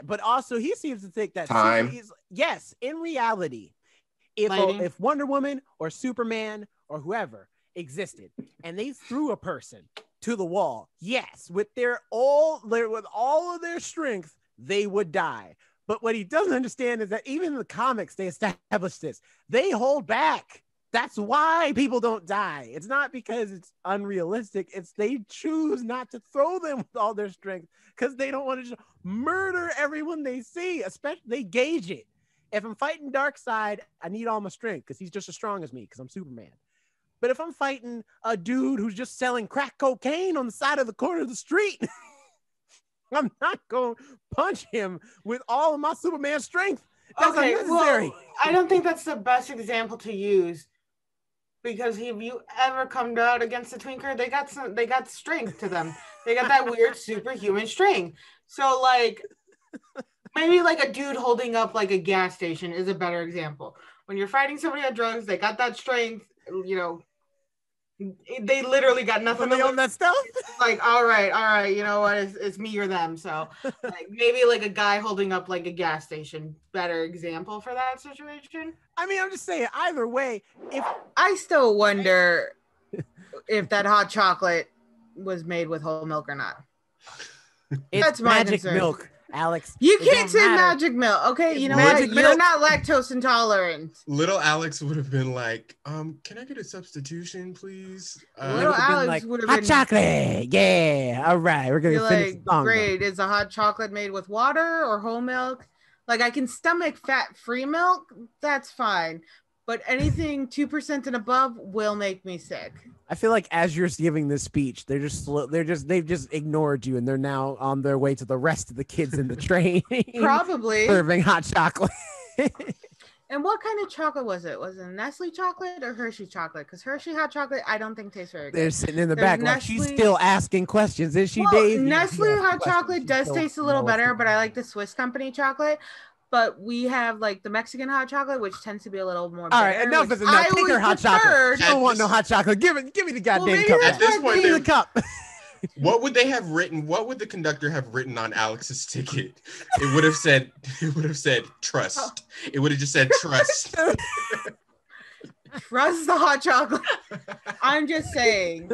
but also he seems to think that yes, in reality, if Wonder Woman or Superman or whoever existed and they threw a person to the wall, yes, with all of their strength, they would die. But what he doesn't understand is that even in the comics, they established this. They hold back. That's why people don't die. It's not because it's unrealistic. It's they choose not to throw them with all their strength because they don't want to just murder everyone they see. Especially, they gauge it. If I'm fighting Darkseid, I need all my strength because he's just as strong as me because I'm Superman. But if I'm fighting a dude who's just selling crack cocaine on the side of the corner of the street, I'm not going to punch him with all of my Superman strength. That's unnecessary. Well, I don't think that's the best example to use because if you ever come out against the Twinker, they got strength to them. They got that weird superhuman strength. So like maybe like a dude holding up like a gas station is a better example. When you're fighting somebody on drugs, they got that strength, you know. They literally got nothing on that stuff. Like, all right, you know what? It's me or them. So, like, maybe like a guy holding up like a gas station, better example for that situation. I mean, I'm just saying. Either way, if I still wonder if that hot chocolate was made with whole milk or not. That's magic milk, Alex. You can't say magic milk, okay? You know what? Milk. You're not lactose intolerant. Little Alex would have been like, can I get a substitution, please? Little Alex would have hot been chocolate. Yeah, all right, we're gonna finish the song. Great. Is the hot chocolate made with water or whole milk? Like I can stomach fat-free milk, that's fine. But anything 2% and above will make me sick. I feel like as you're giving this speech, they've just ignored you, and they're now on their way to the rest of the kids in the train. Probably serving hot chocolate. And what kind of chocolate was it? Was it Nestle chocolate or Hershey chocolate? Because Hershey hot chocolate, I don't think tastes very good. They're sitting in the back like she's still asking questions. Is she, Dave? Nestle hot chocolate does taste a little better, but I like the Swiss company chocolate. But we have like the Mexican hot chocolate, which tends to be a little more. All right, enough is enough. Take her hot chocolate. I don't want no hot chocolate. Give me the goddamn cup. At this point, give me the cup. What would they have written? What would the conductor have written on Alex's ticket? It would have said trust. It would have just said trust. Trust the hot chocolate. I'm just saying.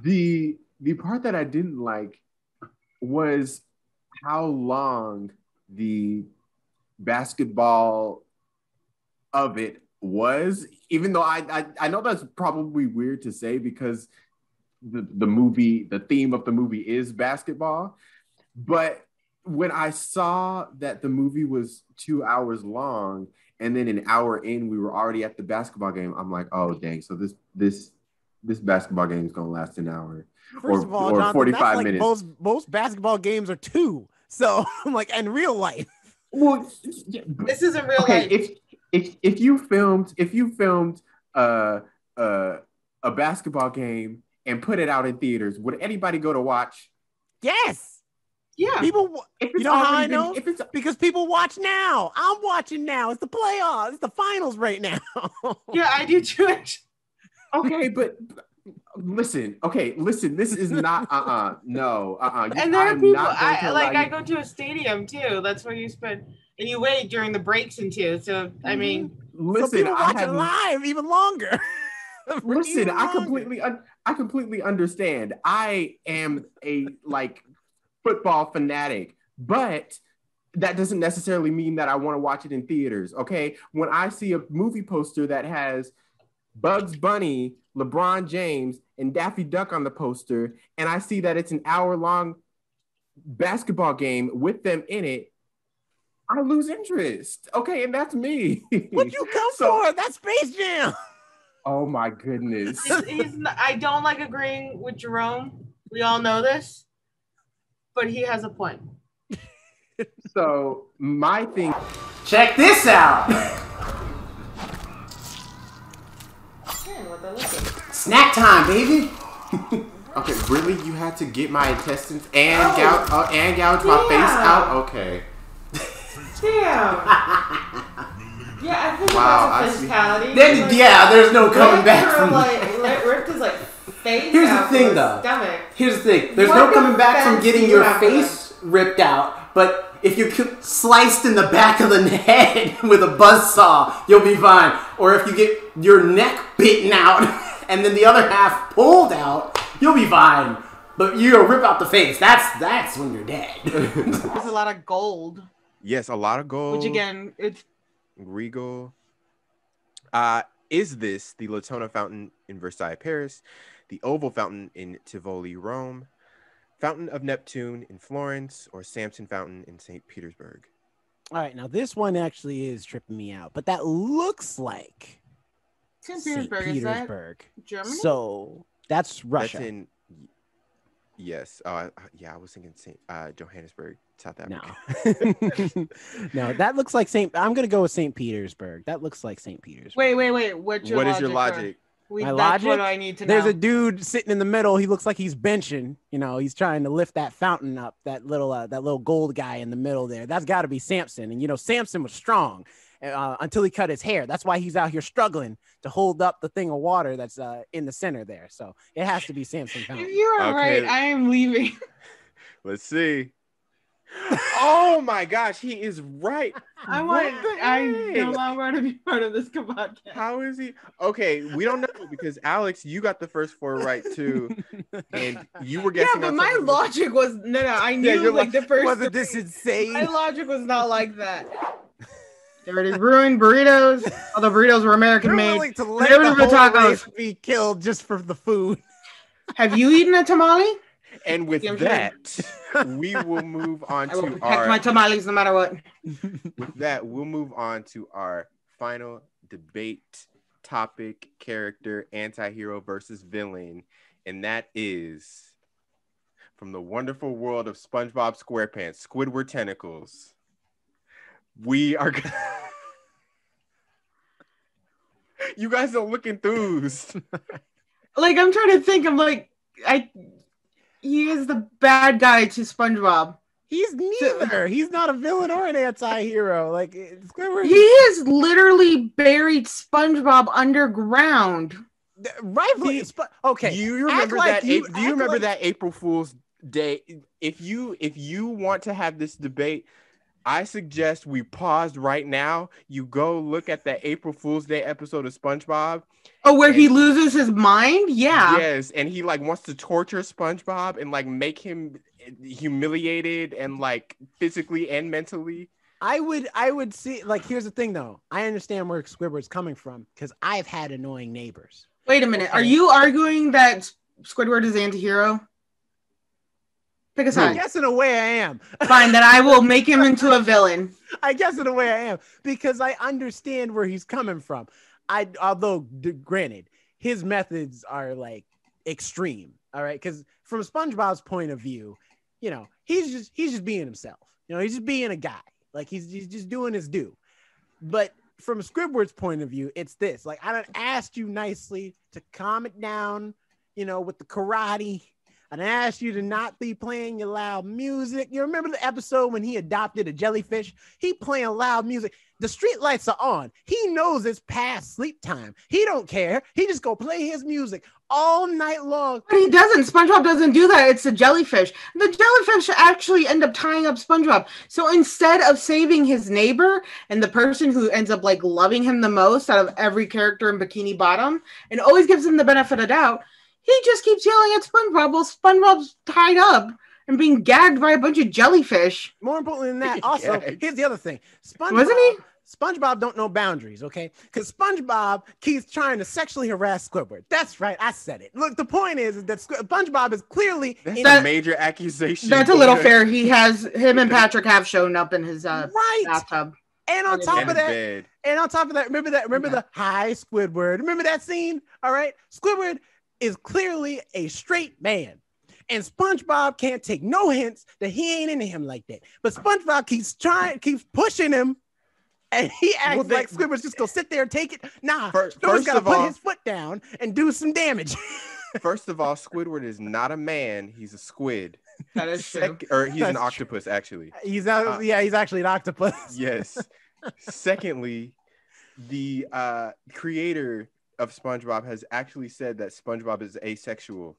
The part that I didn't like was how long the basketball of it was, even though I know that's probably weird to say because the theme of the movie is basketball. But when I saw that the movie was 2 hours long and then an hour in we were already at the basketball game, I'm like, oh dang, so this basketball game is gonna last an hour. First of all, Jonathan, 45 minutes. Most basketball games are 2. So I'm like, in real life. Well, this isn't real life. If you filmed a basketball game and put it out in theaters, would anybody go to watch? Yes. Yeah. People, If you it's know how I already been- know? if it's Because people watch now. I'm watching now. It's the playoffs. It's the finals right now. Yeah, I do too. okay, but listen. Okay, listen. This is not. No. And there are I'm people. not going to allow I you- go to a stadium too. That's where you spend, and you wait during the breaks and too. So I mean, Some Listen, people I watch it have. live even longer. Listen, Even I longer. completely understand. I am a football fanatic, but that doesn't necessarily mean that I want to watch it in theaters. Okay, when I see a movie poster that has Bugs Bunny, LeBron James, and Daffy Duck on the poster, and I see that it's an hour-long basketball game with them in it, I lose interest. Okay, and that's me. What'd you come for? That's Space Jam. Oh my goodness. I don't like agreeing with Jerome. We all know this, but he has a point. So my thing. Check this out. Snack time, baby. Okay, really? You had to get my intestines and gouge my face out? Okay. Damn. Yeah, I think Wow, that's I a see. physicality. There's no coming back from ripped his face. Here's the out thing, from his though. Stomach. Here's the thing. There's What no coming back from defense getting do you your have for face ripped out, but if you're sliced in the back of the head with a buzzsaw, you'll be fine. Or if you get your neck bitten out and then the other half pulled out, you'll be fine. But you'll rip out the face. That's when you're dead. There's a lot of gold. Yes, a lot of gold. Which again, it's regal. Is this the Latona Fountain in Versailles, Paris, the Oval Fountain in Tivoli, Rome, Fountain of Neptune in Florence, or Samson Fountain in St. Petersburg? All right, now this one actually is tripping me out, but that looks like St. St. Petersburg. Is that Germany? So that's Russia. That's in, yes. Yeah, I was thinking St. Johannesburg, South Africa. No. No, that looks like I'm going to go with St. Petersburg. That looks like St. Petersburg. Wait. What is your logic? My that's logic? what I need to know. There's a dude sitting in the middle. He looks like he's benching. You know, he's trying to lift that fountain up. That little gold guy in the middle there. That's got to be Samson. And you know, Samson was strong until he cut his hair. That's why he's out here struggling to hold up the thing of water that's in the center there. So it has to be Samson Fountain. If you are right, I am leaving. Let's see. Oh my gosh, he is right. I no longer want to be part of this podcast. How is he? Okay, we don't know because Alex, you got the first four right too, and you were guessing. Yeah, but on my something- logic was no. I knew you're like the first. Wasn't this insane? My logic was not like that. Dirty ruined burritos. Although burritos were American You're made. willing to let Never the been whole tacos. race be killed just for the food. Have you eaten a tamale? And with Yeah, I'm that, we will move on I will to protect my tamales no matter what. With that, we'll move on to our final debate topic: character, anti-hero versus villain, and that is from the wonderful world of SpongeBob SquarePants, Squidward tentacles. We are. You guys don't look enthused. Like I'm trying to think. I'm like he is the bad guy to SpongeBob. He's neither. He's not a villain or an anti-hero. Like Squidward. He has literally buried SpongeBob underground. Rightfully. Okay. Do you remember like that? you- Do you act remember like- that April Fool's Day? If you want to have this debate, I suggest we pause right now. You go look at that April Fool's Day episode of SpongeBob. Oh, where he loses his mind? Yeah. Yes, and he like wants to torture SpongeBob and like make him humiliated and like physically and mentally. I would see, like, here's the thing though. I understand where Squidward's coming from because I've had annoying neighbors. Wait a minute. Okay. Are you arguing that Squidward is anti-hero? Pick a I side. guess in a way I am. Fine, then I will make him into a villain. I guess in a way I am because I understand where he's coming from. Although granted, his methods are like extreme. All right, because from SpongeBob's point of view, you know, he's just being himself. You know, he's just being a guy. Like he's just doing his due. But from Squidward's point of view, it's this. Like I done asked you nicely to calm it down. You know, with the karate. and I asked you to not be playing your loud music. You remember the episode when he adopted a jellyfish? He playing loud music. The street lights are on. He knows it's past sleep time. He don't care. He just go play his music all night long. But he doesn't. SpongeBob doesn't do that. It's the jellyfish. The jellyfish actually end up tying up SpongeBob. So instead of saving his neighbor and the person who ends up like loving him the most out of every character in Bikini Bottom and always gives him the benefit of doubt, he just keeps yelling at SpongeBob while SpongeBob's tied up and being gagged by a bunch of jellyfish. More importantly than that, also, here's the other thing. Wasn't he? SpongeBob don't know boundaries, okay? Because SpongeBob keeps trying to sexually harass Squidward. That's right, I said it. Look, the point is that SpongeBob is clearly That's a major accusation. That's a little fair. Him and Patrick have shown up in his bathtub. And on top of that, remember the hi Squidward. Remember that scene? All right, Squidward is clearly a straight man. And SpongeBob can't take no hints that he ain't into him like that. But SpongeBob keeps pushing him. And he acts like Squidward's just gonna sit there and take it. Nah, Squidward's gotta put his foot down and do some damage. First of all, Squidward is not a man; he's a squid. That is true. Or he's an octopus, actually. He's actually an octopus. Yes. Secondly, the creator of SpongeBob has actually said that SpongeBob is asexual.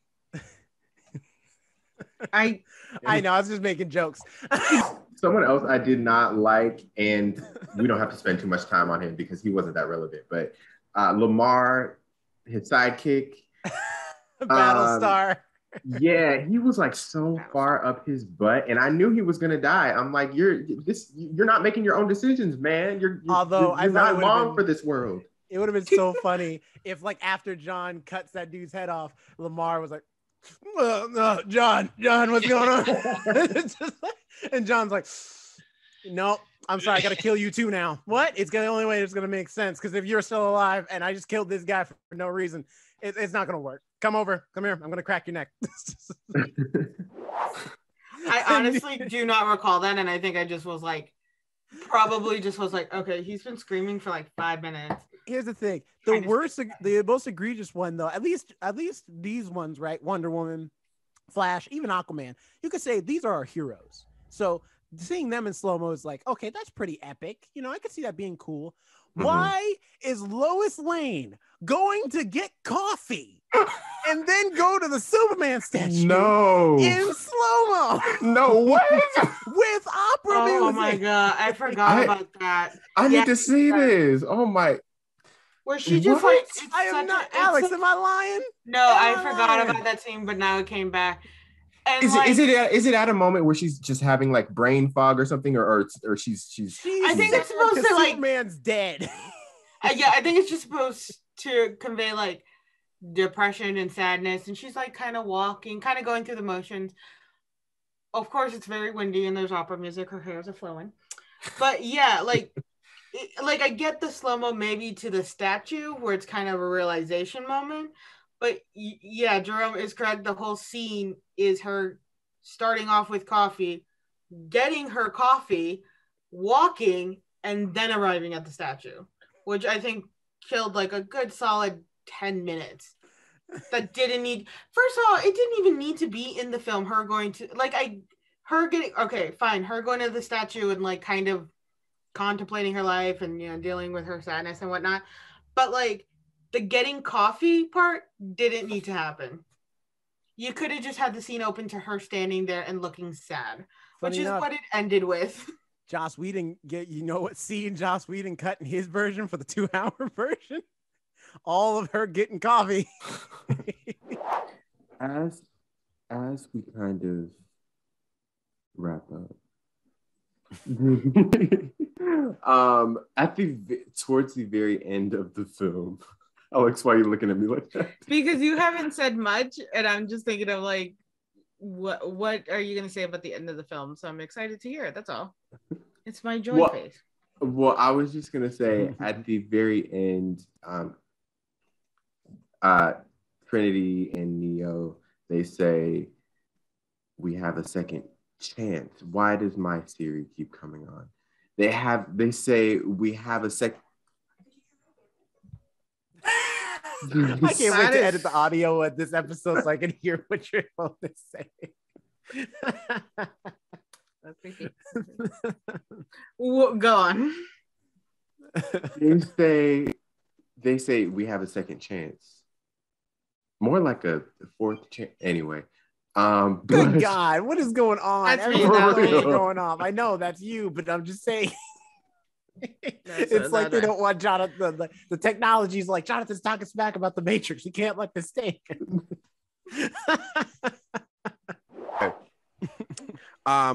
I know. I was just making jokes. Someone else I did not like, and we don't have to spend too much time on him because he wasn't that relevant, but Lamar, his sidekick. Battlestar. Yeah, he was like so far up his butt, and I knew he was gonna die. I'm like, you're not making your own decisions, man. You're not long for this world. It would have been so funny if, like, after John cuts that dude's head off, Lamar was like, John, what's going on? And John's like, no, I'm sorry, I gotta kill you too now. What? It's the only way it's gonna make sense, because if you're still alive and I just killed this guy for no reason, it's not gonna work. Come here, I'm gonna crack your neck. I honestly do not recall that, and I think I just was like, okay, he's been screaming for like 5 minutes. Here's the thing: the most egregious one, though, at least these ones, right? Wonder Woman, Flash, even Aquaman. You could say these are our heroes. So seeing them in slow-mo is like, okay, that's pretty epic. You know, I could see that being cool. Mm-hmm. Why is Lois Lane going to get coffee and then go to the Superman statue? No. In slow-mo. No way. With opera music. Oh my God, I forgot about that. I need to see this. Oh my. Where she just like, I am not Alex. Am I lying? No, I forgot about that scene, but now it came back. And is it at a moment where she's just having like brain fog or something, or she's I think it's supposed to like Superman's dead. Yeah, I think it's just supposed to convey like depression and sadness, and she's like kind of walking, kind of going through the motions. Of course, it's very windy and there's opera music. Her hairs are flowing, but yeah, like I get the slow-mo maybe to the statue where it's kind of a realization moment. But yeah, Jerome is correct. The whole scene is her starting off with coffee, getting her coffee, walking, and then arriving at the statue, which I think killed like a good solid 10 minutes. That didn't need, first of all, it didn't even need to be in the film. Her going to, her going to the statue and like kind of contemplating her life and, you know, dealing with her sadness and whatnot. But like, the getting coffee part didn't need to happen. You could have just had the scene open to her standing there and looking sad, which is what it ended with. Joss Whedon, you know what scene Joss Whedon cut in his version for the 2-hour version? All of her getting coffee. As we kind of wrap up, towards the very end of the film, Alex, why are you looking at me like that? Because you haven't said much, and I'm just thinking of like, what are you going to say about the end of the film? So I'm excited to hear it. That's all. It's my joy face. Well, I was just going to say at the very end, Trinity and Neo, they say, we have a second chance. Why does my theory keep coming on? They say we have a second. I can't wait to edit the audio of this episode so I can hear what you're supposed to say. Go on. They say we have a second chance. More like a fourth chance. Anyway. Good God, what is going on? That's Everything me, is going on. I know that's you, but I'm just saying. It's like they don't want Jonathan. The technology is like, Jonathan's talking smack about the Matrix. We can't let this stand.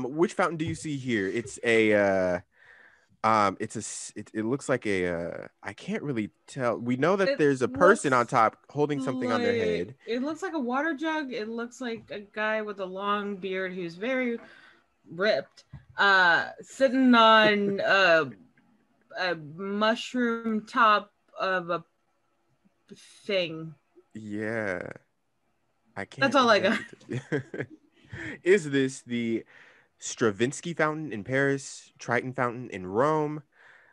Which fountain do you see here? It's a it looks like a I can't really tell. We know that there's a person on top holding something on their head. It looks like a water jug. It looks like a guy with a long beard who's very ripped, sitting on a mushroom top of a thing. Yeah, I can't. That's all I got. Is this the Stravinsky Fountain in Paris, Triton Fountain in Rome,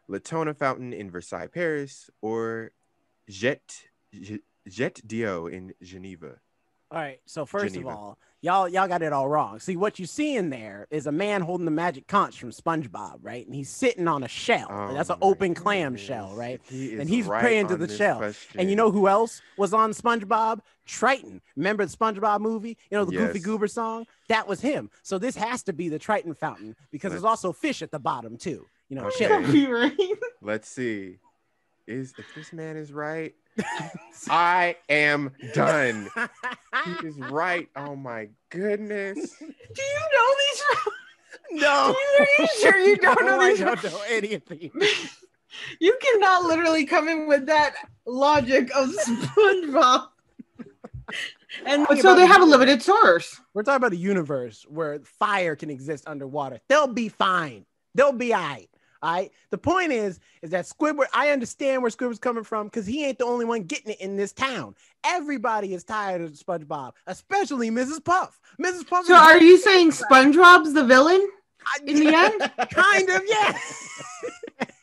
Latona Fountain in Versailles, Paris, or Jet d'Eau in Geneva? All right. So first of all, y'all got it all wrong. See, what you see in there is a man holding the magic conch from SpongeBob, right? And he's sitting on a shell. Oh, that's an open clam shell, right? And he's right praying to on the this shell. question. And you know who else was on SpongeBob? Triton. Remember the SpongeBob movie? You know, the Goofy Yes. Goober song? That was him. So this has to be the Triton Fountain because there's also fish at the bottom too. You know, Okay. chilling. Let's see. If this man is right, I am done. He is right. Oh my goodness. Do you know these? No. Are you sure you don't know these? I don't know any of these. You cannot literally come in with that logic of SpongeBob. And so they have a limited source. We're talking about a universe where fire can exist underwater. They'll be fine. They'll be all right. All right. The point is that Squidward, I understand where Squidward's coming from because he ain't the only one getting it in this town. Everybody is tired of SpongeBob, especially Mrs. Puff. Mrs. Puff. So are you saying SpongeBob's the villain in the end? Kind of, yes.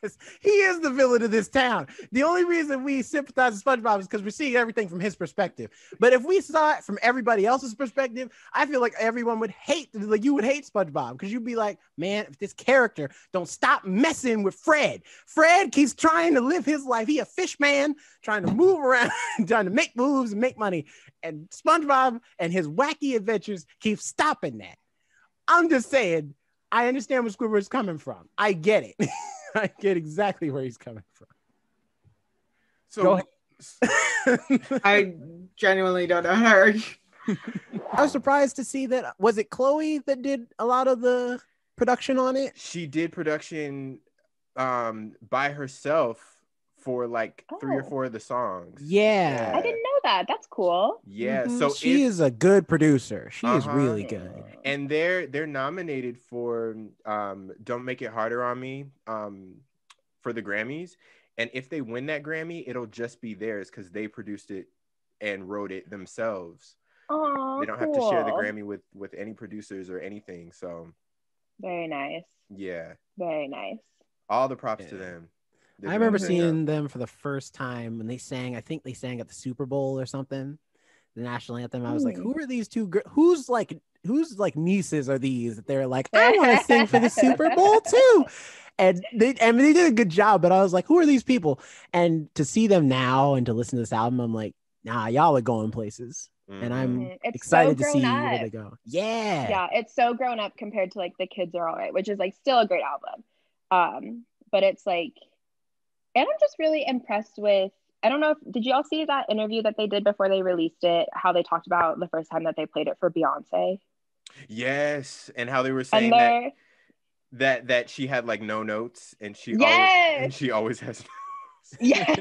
Yes. He is the villain of this town. The only reason we sympathize with SpongeBob is because we're seeing everything from his perspective. But if we saw it from everybody else's perspective, I feel like everyone would hate, like you would hate SpongeBob because you'd be like, man, if this character don't stop messing with Fred. Fred keeps trying to live his life. He a fish man trying to move around, trying to make moves and make money. And SpongeBob and his wacky adventures keep stopping that. I'm just saying, I understand where Squidward's coming from. I get it. I get exactly where he's coming from. So go ahead. I genuinely don't know how to argue. I was surprised to see that. Was it Chloe that did a lot of the production on it? She did production by herself for like 3 or 4 of the songs. Yeah. I didn't know that. That's cool. Yeah. Mhm. So she is a good producer. She is really good. And they're nominated for Don't Make It Harder on Me for the Grammys. And if they win that Grammy, it'll just be theirs because they produced it and wrote it themselves. Oh, they don't have to share the Grammy with any producers or anything. So very nice. Yeah. Very nice. All the props to them. I remember seeing them for the first time when they sang. I think they sang at the Super Bowl or something, the national anthem. I was like, who are these two girls? Who's like nieces are these that they're like, I want to sing for the Super Bowl too. And they did a good job, but I was like, who are these people? And to see them now and to listen to this album, I'm like, nah, y'all are going places. And I'm excited to see where they go. Yeah, it's so grown up compared to like The Kids Are All Right, which is like still a great album. But it's like, and I'm just really impressed with, I don't know if, did you all see that interview that they did before they released it, how they talked about the first time that they played it for Beyonce? Yes, and how they were saying that she had like no notes and she always has notes. Yes.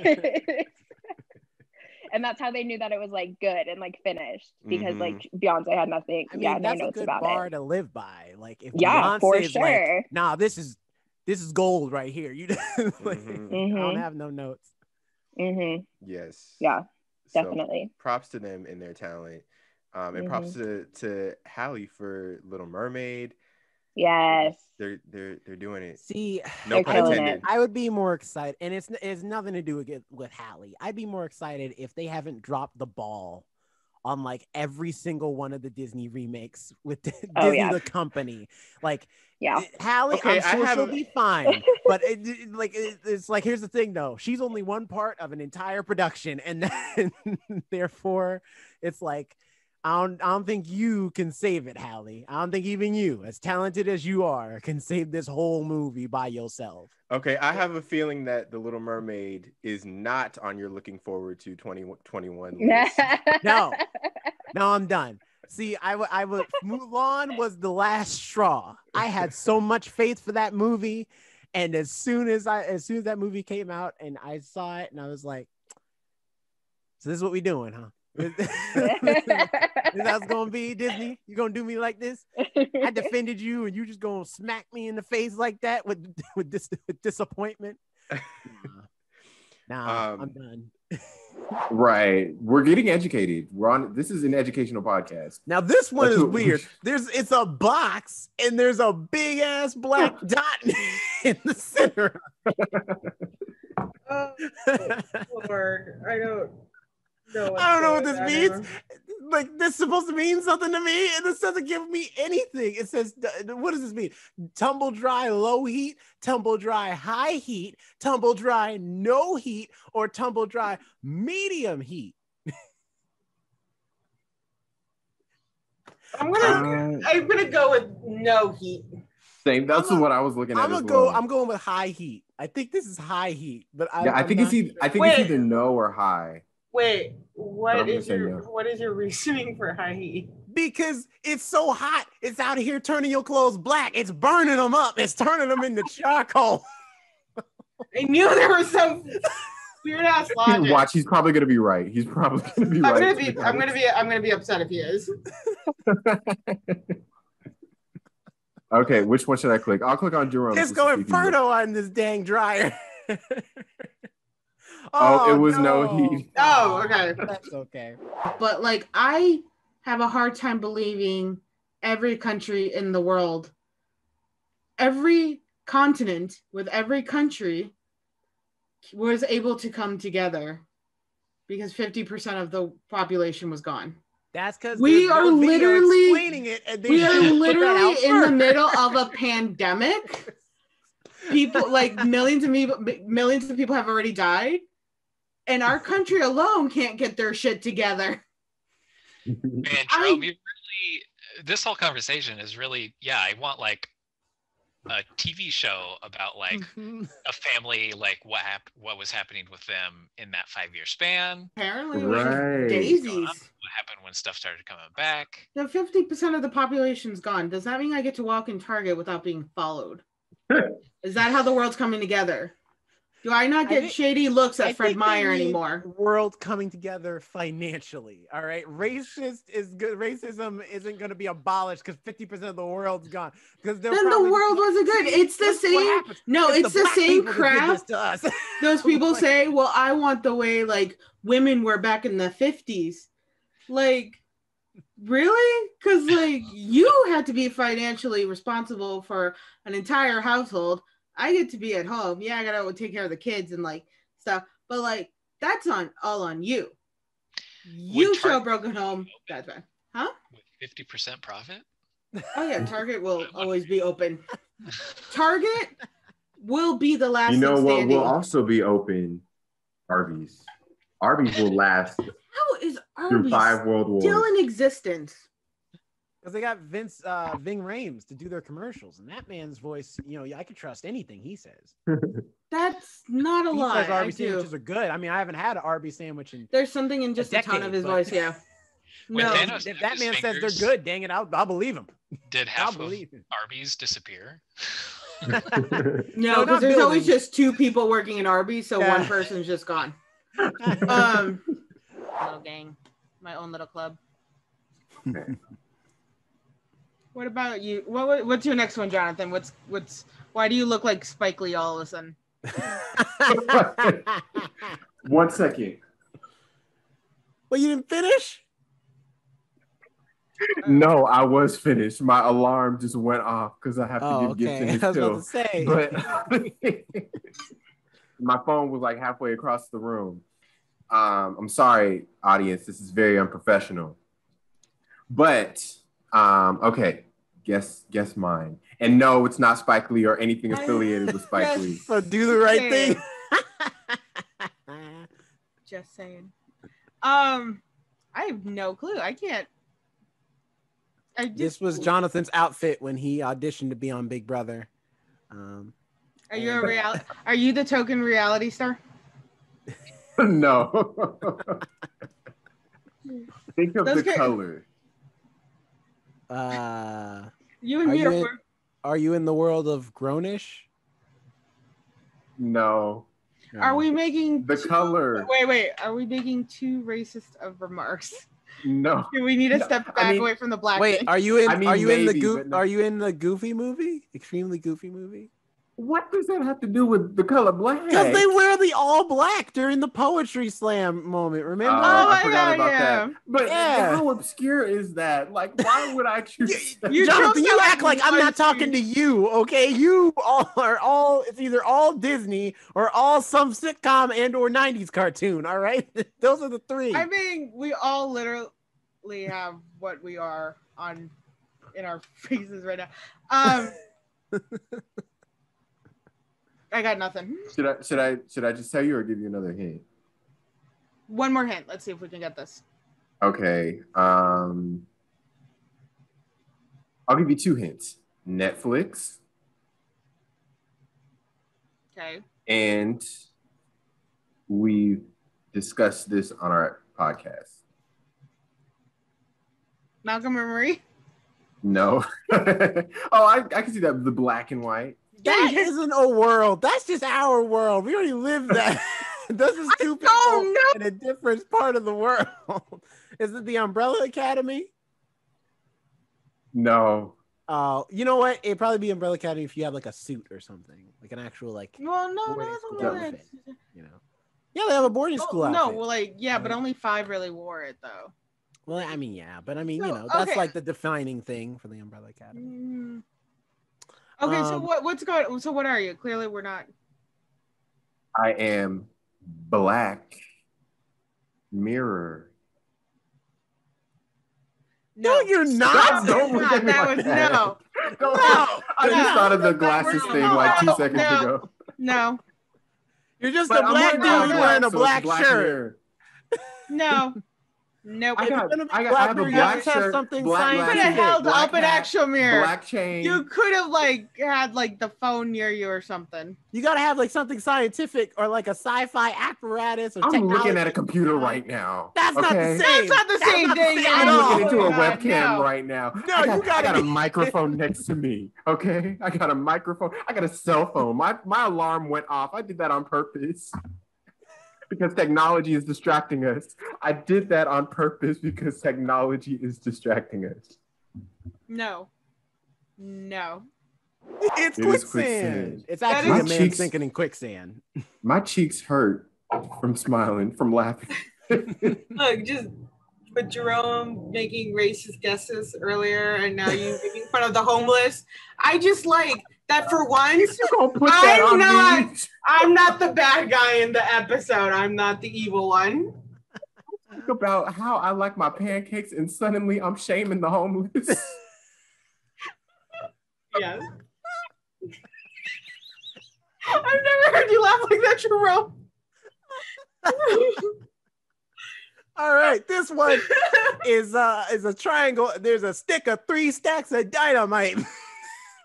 And that's how they knew that it was like good and like finished because like Beyonce had nothing. I mean, no that's notes a good about bar it. to live by. Like if Yeah, Beyonce for is sure. like, nah, this is gold right here. You like, I don't have no notes. Yes. Yeah, So, definitely. props to them and their talent. And props to Halle for Little Mermaid. Yes. They're doing it. See, No They're pun killing intended. it. I would be more excited, and it's nothing to do with Hallie. I'd be more excited if they haven't dropped the ball on like every single one of the Disney remakes with Oh, Disney yeah. the company. Like Yeah. Hallie, Okay, I'm sure I have she'll a- be fine, but it's like, here's the thing though, she's only one part of an entire production, and then, therefore it's like I don't think you can save it, Hallie. I don't think even you, as talented as you are, can save this whole movie by yourself. Okay, I have a feeling that The Little Mermaid is not on your looking forward to 2021 list. No, I'm done. See, I would Mulan was the last straw. I had so much faith for that movie, and as soon as that movie came out and I saw it, and I was like, so this is what we doing, huh? Is that's gonna be Disney? You gonna do me like this? I defended you, and you just gonna smack me in the face like that with disappointment? Nah, I'm done. Right. We're getting educated. This is an educational podcast. Now this one That's is what- weird. It's a box and there's a big ass black dot in the center. Oh, Lord, I don't know. I don't know what this means. Like, this is supposed to mean something to me, and this doesn't give me anything. It says, what does this mean? Tumble dry low heat, tumble dry high heat, tumble dry no heat, or tumble dry medium heat. I'm gonna go with no heat. Same. That's what I was looking at. I'm going with high heat. I think this is high heat, but I think it's either no or high. Wait, I'm what gonna is say your no. what is your reasoning for high heat? Because it's so hot, it's out here turning your clothes black. It's burning them up. It's turning them into charcoal. I knew there was some weird ass logic. Watch, he's probably gonna be right. He's probably gonna be right. I'm gonna be upset if he is. Okay, which one should I click? I'll click on Jerome. Disco Inferno on this dang dryer. Oh, it was no heat. Oh, okay. That's okay. But like, I have a hard time believing every country in the world, every continent with every country was able to come together because 50% of the population was gone. That's because we are literally explaining it, and they we are should put that literally out in the first. middle of a pandemic. People like millions of people have already died, and our country alone can't get their shit together. Man, Jerome, you really, this whole conversation is really, I want like a TV show about like a family, like what was happening with them in that 5-year span. Apparently, it was just daisies. What happened when stuff started coming back? The 50% of the population's gone. Does that mean I get to walk in Target without being followed? Is that how the world's coming together? Do I not get shady looks at Fred Meyer anymore? World coming together financially. All right, racist is good. Racism isn't going to be abolished because 50% of the world's gone. Because then the world wasn't good. It's the same. No, it's the same crap. Those people say, "Well, I want the way like women were back in the 50s." Like, really? Because like you had to be financially responsible for an entire household. I get to be at home. Yeah, I gotta take care of the kids and like stuff, but like that's all on you. You show a broken home. That's bad, huh? With 50% profit? Oh yeah, Target will always be open. Target will be the last. You know thing what standing. will also be open? Arby's. Arby's will last How is through Arby's 5 world wars. still in existence? Because they got Ving Rhames to do their commercials, and that man's voice, I can trust anything he says. That's not a He lie. says Arby's I do. sandwiches are good. I mean, I haven't had an Arby's sandwich in There's something in just a tone of his voice. Yeah. No, if that man says they're good, dang it, I'll believe him. Did half of Arby's disappear? no, not because there's always building. just 2 people working in Arby's, so one person's just gone. Little gang, my own little club. What about you? What's your next one, Jonathan? Why do you look like Spike Lee all of a sudden? 1 second. Well, you didn't finish? No, I was finished. My alarm just went off because I have to Oh, give gifts in okay. his I was about pill. to say. But my phone was like halfway across the room. I'm sorry, audience. This is very unprofessional. But okay, guess mine. And no, it's not Spike Lee or anything affiliated with Spike Lee. So do the right thing. Just saying. I have no clue. I can't. This was Jonathan's outfit when he auditioned to be on Big Brother. Are you a reality? Are you the token reality star? No. Think of the color. You and me are you in the world of Grownish? No. Are we making the color? Wait. Are we making too racist of remarks? No. Do we need to step back away from the black Wait, thing? are you in? Are you in the maybe, Are you in the Goofy movie? Extremely Goofy movie? What does that have to do with the color black? Because they wear the all black during the poetry slam moment. Remember? I forgot about that. But how obscure is that? Like, why would I choose? Jonathan, you act like I'm not talking to you. Okay, you all are all. It's either all Disney or all some sitcom and/or '90s cartoon. All right, those are the three. I mean, we all literally have what we are in our faces right now. I got nothing. Should I just tell you or give you another hint? One more hint. Let's see if we can get this. Okay. I'll give you two hints. Netflix. Okay. And we discussed this on our podcast. Malcolm and Marie? No. I can see that, the black and white. That isn't a world. That's just our world. We already live that. This is two people in a different part of the world. Is it the Umbrella Academy? No. You know what? It'd probably be Umbrella Academy if you have like a suit or something, like an actual like. Well, no, outfit, you know. Yeah, they have a boarding school outfit. No, well, like but only 5 really wore it though. Well, I mean, yeah, but I mean, you know, that's like the defining thing for the Umbrella Academy. Okay, so what's going? So what are you? Clearly, we're not. I am Black Mirror. No, you're not. Don't look at me like that. No. I just thought of the glasses thing like 2 seconds ago. No. You're just a black dude wearing a black shirt. No. Nope. I have a black shirt, something black you could have held up an actual mirror. Black chain. You could have had the phone near you or something. You gotta have like something scientific or like a sci-fi apparatus or technology. I'm looking at a computer right now. That's not the same. That's not the same thing. I'm looking into a webcam right now. No, I got a microphone next to me. Okay, I got a microphone. I got a cell phone. My alarm went off. I did that on purpose. Because technology is distracting us. I did that on purpose because technology is distracting us. No. It's quicksand. It's actually a man sinking in quicksand. My cheeks hurt from smiling, from laughing. Look, just with Jerome making racist guesses earlier, and now you making fun of the homeless. I just like that for once. I'm not the bad guy in the episode. I'm not the evil one. Think about how I like my pancakes, and suddenly I'm shaming the homeless. Yes. I've never heard you laugh like that, Jerome. All right, this one is a triangle. There's a stick of 3 stacks of dynamite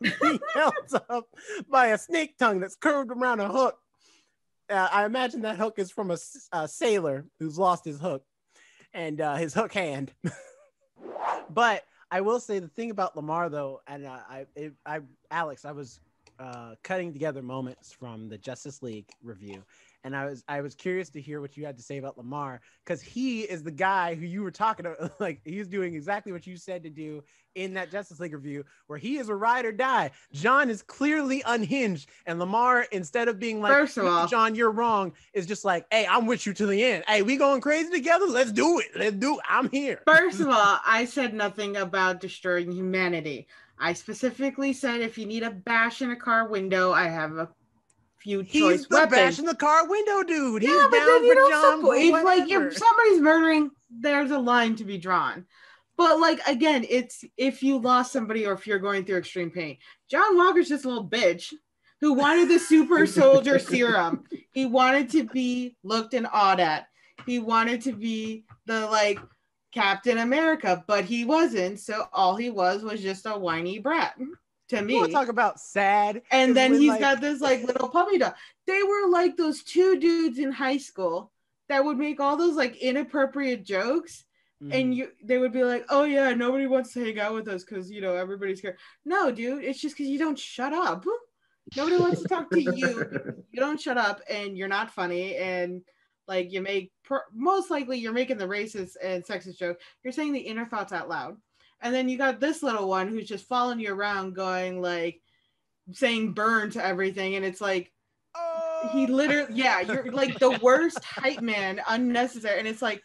being held up by a snake tongue that's curved around a hook. I imagine that hook is from a sailor who's lost his hook and his hook hand. But I will say the thing about Lamar though, and Alex, I was cutting together moments from the Justice League review, and I was curious to hear what you had to say about Lamar, because he is the guy who you were talking about. Like, he's doing exactly what you said to do in that Justice League review, where he is a ride or die. John is clearly unhinged, and Lamar, instead of being like, First of all, John, you're wrong, is just like, hey, I'm with you to the end. Hey, we going crazy together? Let's do it. I'm here. First of all, I said nothing about destroying humanity. I specifically said if you need a bash in a car window, I have a few choice weapons. Bash in the car window, dude. Yeah, He's but down then you for don't John. support. If like if somebody's murdering, there's a line to be drawn. But like again, it's if you lost somebody or if you're going through extreme pain. John Walker's just a little bitch who wanted the super soldier serum. He wanted to be looked and awed at. He wanted to be the like Captain America, but he wasn't. So all he was just a whiny brat to me. We'll talk about sad. And then he's got this like little puppy dog. They were like those two dudes in high school that would make all those like inappropriate jokes. And they would be like, oh yeah, nobody wants to hang out with us because everybody's scared. No, dude, it's just because you don't shut up. Nobody wants to talk to you. You don't shut up, and you're not funny, and like you make most likely you're making the racist and sexist joke. You're saying the inner thoughts out loud, and then you got this little one who's just following you around, going like saying "burn" to everything, and it's like, he literally, you're like the worst hype man, unnecessary, and it's like,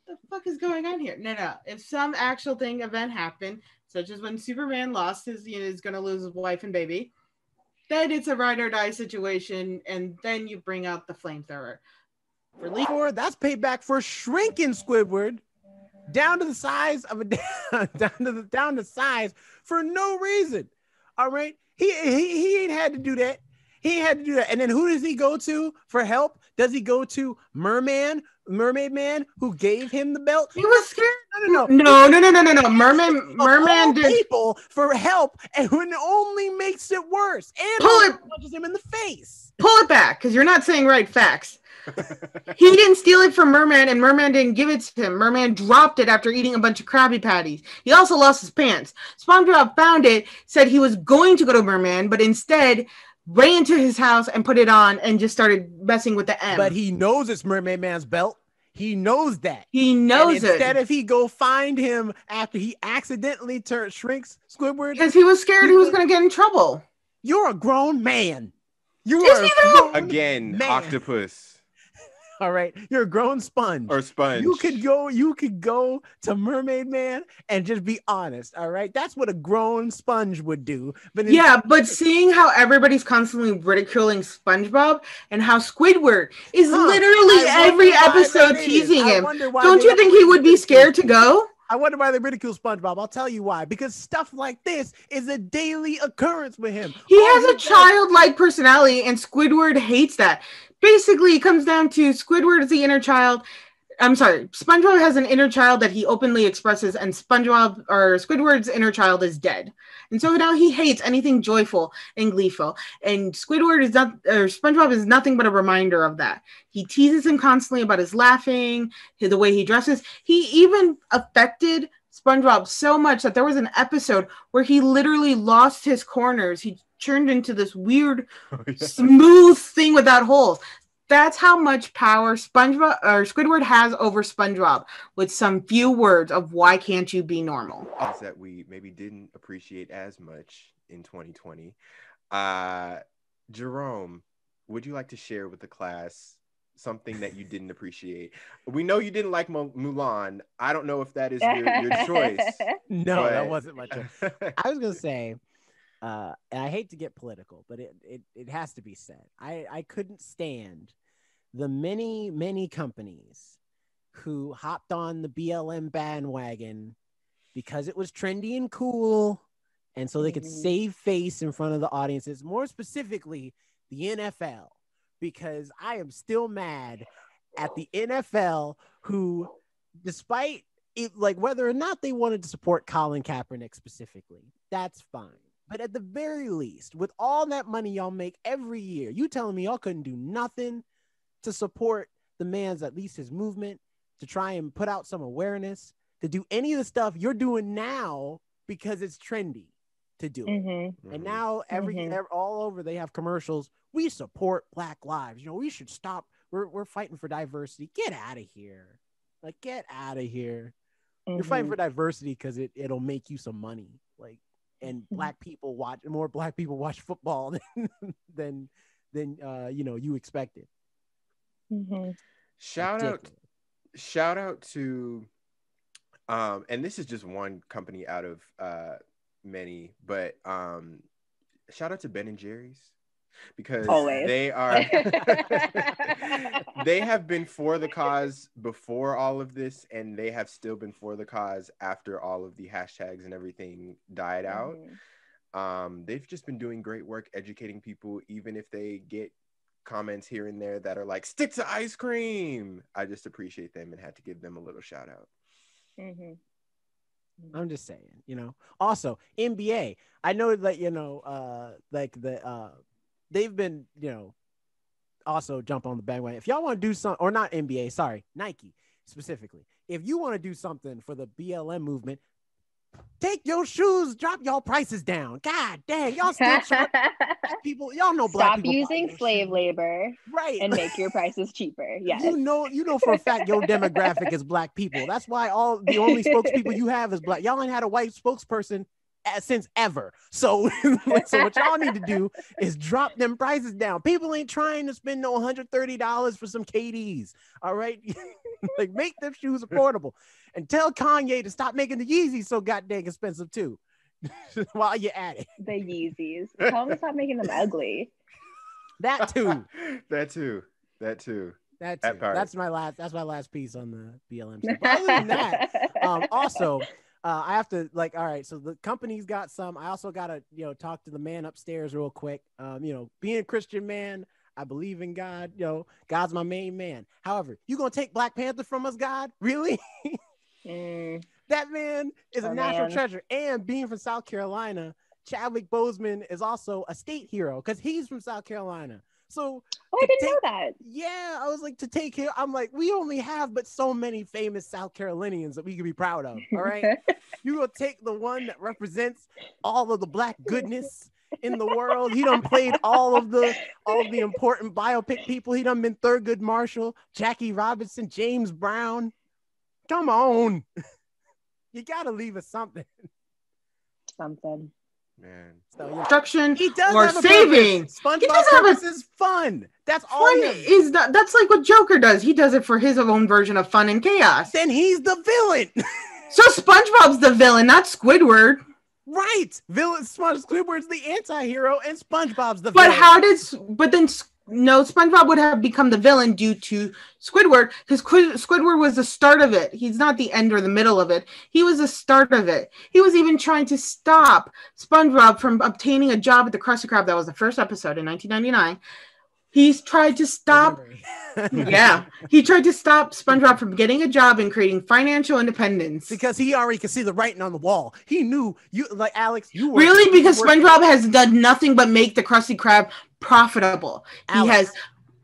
what the fuck is going on here? No. If some actual event happened, such as when Superman lost his, is going to lose his wife and baby, then it's a ride or die situation, and then you bring out the flamethrower. That's payback for shrinking Squidward down to the size of a down to size for no reason. All right, he ain't had to do that. He had to do that. And then who does he go to for help? Does he go to Mermaid Man, who gave him the belt? He was scared. No. Merman did people for help, and it only makes it worse. And punches him in the face. Pull it back, because you're not saying right facts. He didn't steal it from Merman, and Merman didn't give it to him. Merman dropped it after eating a bunch of Krabby Patties. He also lost his pants. SpongeBob found it, said he was going to go to Merman, but instead ran into his house and put it on and just started messing with the M. But he knows it's Mermaid Man's belt. He knows that. He knows it. Instead, if he go find him after he accidentally shrinks Squidward, because he was scared he was going to get in trouble. You're a grown man. You are again, man. Octopus. All right, you're a grown sponge. Or sponge. You could go to Mermaid Man and just be honest. All right, that's what a grown sponge would do. But but seeing how everybody's constantly ridiculing SpongeBob and how Squidward is literally every episode teasing him, don't you think he would be scared to go? I wonder why they ridicule SpongeBob. I'll tell you why. Because stuff like this is a daily occurrence with him. He has a childlike personality, and Squidward hates that. Basically, it comes down to Squidward is the inner child. I'm sorry, SpongeBob has an inner child that he openly expresses, and Squidward's inner child is dead. And so now he hates anything joyful and gleeful. And SpongeBob is nothing but a reminder of that. He teases him constantly about his laughing, the way he dresses. He even affected SpongeBob so much that there was an episode where he literally lost his corners. He turned into this weird, smooth thing without holes. That's how much power Squidward has over SpongeBob, with some few words of why can't you be normal? That we maybe didn't appreciate as much in 2020. Jerome, would you like to share with the class something that you didn't appreciate? We know you didn't like Mulan. I don't know if that is your choice. No, that wasn't my choice. I was gonna say, and I hate to get political, but it has to be said. I couldn't stand the many companies who hopped on the BLM bandwagon because it was trendy and cool, and so they could save face in front of the audiences. More specifically, the NFL, because I am still mad at the NFL who, despite it, like whether or not they wanted to support Colin Kaepernick specifically, that's fine. But at the very least, with all that money y'all make every year, you telling me y'all couldn't do nothing to support the man's, at least his movement, to try and put out some awareness, to do any of the stuff you're doing now because it's trendy. to do it. And now all over they have commercials. We support Black lives. You know, we should stop. We're fighting for diversity. Get out of here. Like, get out of here. You're fighting for diversity because it'll make you some money. Like, and more black people watch football than you expected. Shout out to and this is just one company out of many, but shout out to Ben and Jerry's, because they have been for the cause before all of this, and they have still been for the cause after all of the hashtags and everything died out. They've just been doing great work educating people, even if they get comments here and there that are like, stick to ice cream. I just appreciate them and had to give them a little shout out. I'm just saying, you know. Also, NBA, I know that, you know, they've been, you know, also jump on the bandwagon. If y'all want to do something, or not NBA, sorry, Nike specifically. If you want to do something for the BLM movement, take your shoes, drop y'all prices down. God dang, y'all still charge black people. Y'all know black people. Stop using slave labor, right, and make your prices cheaper. Yes, you know for a fact your demographic is black people. That's why the only spokespeople you have is black. Y'all ain't had a white spokesperson since ever. So what y'all need to do is drop them prices down. People ain't trying to spend no $130 for some KDs. All right, like, make them shoes affordable. And tell Kanye to stop making the Yeezys so goddamn expensive too. While you're at it. The Yeezys. Tell him to stop making them ugly. That too. That part. That's my last piece on the BLM stuff. But other than that, also, I have to, like, all right, so the company's got some. I also gotta, you know, talk to the man upstairs real quick. You know, being a Christian man, I believe in God. You know, God's my main man. However, you gonna take Black Panther from us, God? Really? That man is a national treasure. And being from South Carolina, Chadwick Boseman is also a state hero because he's from South Carolina. So I didn't know that. Yeah, I was like, to take him, I'm like, we only have but so many famous South Carolinians that we can be proud of. All right. You will take the one that represents all of the black goodness in the world. He done played all of the important biopic people. He done been Thurgood Marshall, Jackie Robinson, James Brown. Come on. You gotta leave us something. Man. So, yeah. Destruction He does or have a saving. SpongeBob purpose is fun. That's all. Fun is that's like what Joker does. He does it for his own version of fun and chaos. Then he's the villain. So SpongeBob's the villain, not Squidward. Right. Squidward's the anti-hero and SpongeBob's the villain. No, SpongeBob would have become the villain due to Squidward, because Squidward was the start of it. He's not the end or the middle of it. He was the start of it. He was even trying to stop SpongeBob from obtaining a job at the Krusty Krab. That was the first episode in 1999. He's tried to stop. He tried to stop SpongeBob from getting a job and creating financial independence because he already could see the writing on the wall. He knew you, like Alex. Because SpongeBob has done nothing but make the Krusty Krab profitable. Alex,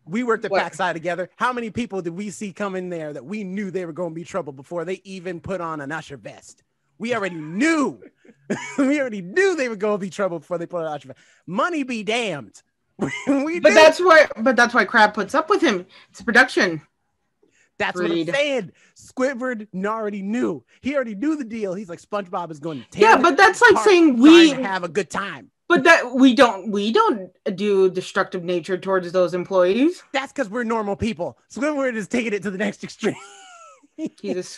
we worked at Backside together. How many people did we see come in there that we knew they were going to be trouble before they even put on an usher vest? We already knew. We already knew they were going to be trouble before they put on an usher vest. Money be damned. That's why Krab puts up with him. It's production. That's what I'm saying. Squidward already knew. He already knew the deal. He's like, SpongeBob is going to take. Yeah, but that's like saying we have a good time. But that we don't do destructive nature towards those employees. That's because we're normal people. Squidward is taking it to the next extreme.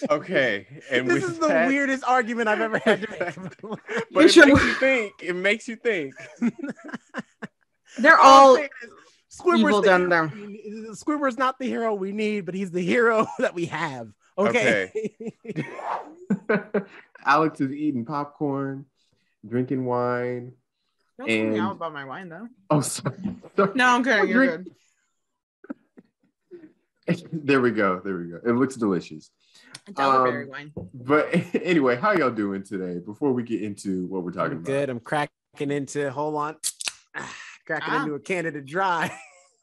Okay, and this is the weirdest argument I've ever had to make. But it makes you think. It makes you think. They're all evil down there. Squidward's not the hero we need, but he's the hero that we have. Okay. Alex is eating popcorn, drinking wine. Don't tell me out about my wine, though. Oh, sorry. No, I'm kidding. You're good. There we go. It looks delicious. Elderberry wine. But anyway, how y'all doing today? Before we get into what we're talking about. Good. I'm cracking into. Hold on. Cracking into a Canada Dry.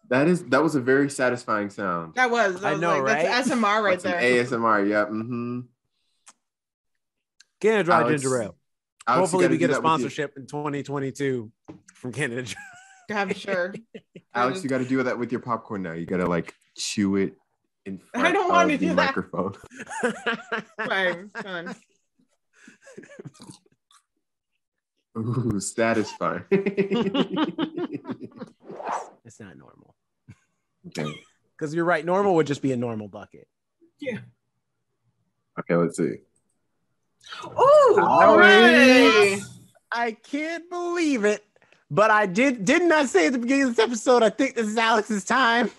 That was a very satisfying sound. That was I know, right? That's ASMR right there. ASMR, yeah. Mm-hmm. Canada Dry ginger ale. Alex, Hopefully, you gotta we get do a that with your- sponsorship in 2022 from Canada. I'm sure. Alex, you got to do that with your popcorn now. You got to like chew it in front I don't want to of the do that. microphone. Fine. Ooh, satisfying. It's not normal. Okay. Because you're right. Normal would just be a normal bucket. Yeah. Okay, let's see. Ooh, all right. I can't believe it. But I didn't I say at the beginning of this episode, I think this is Alex's time.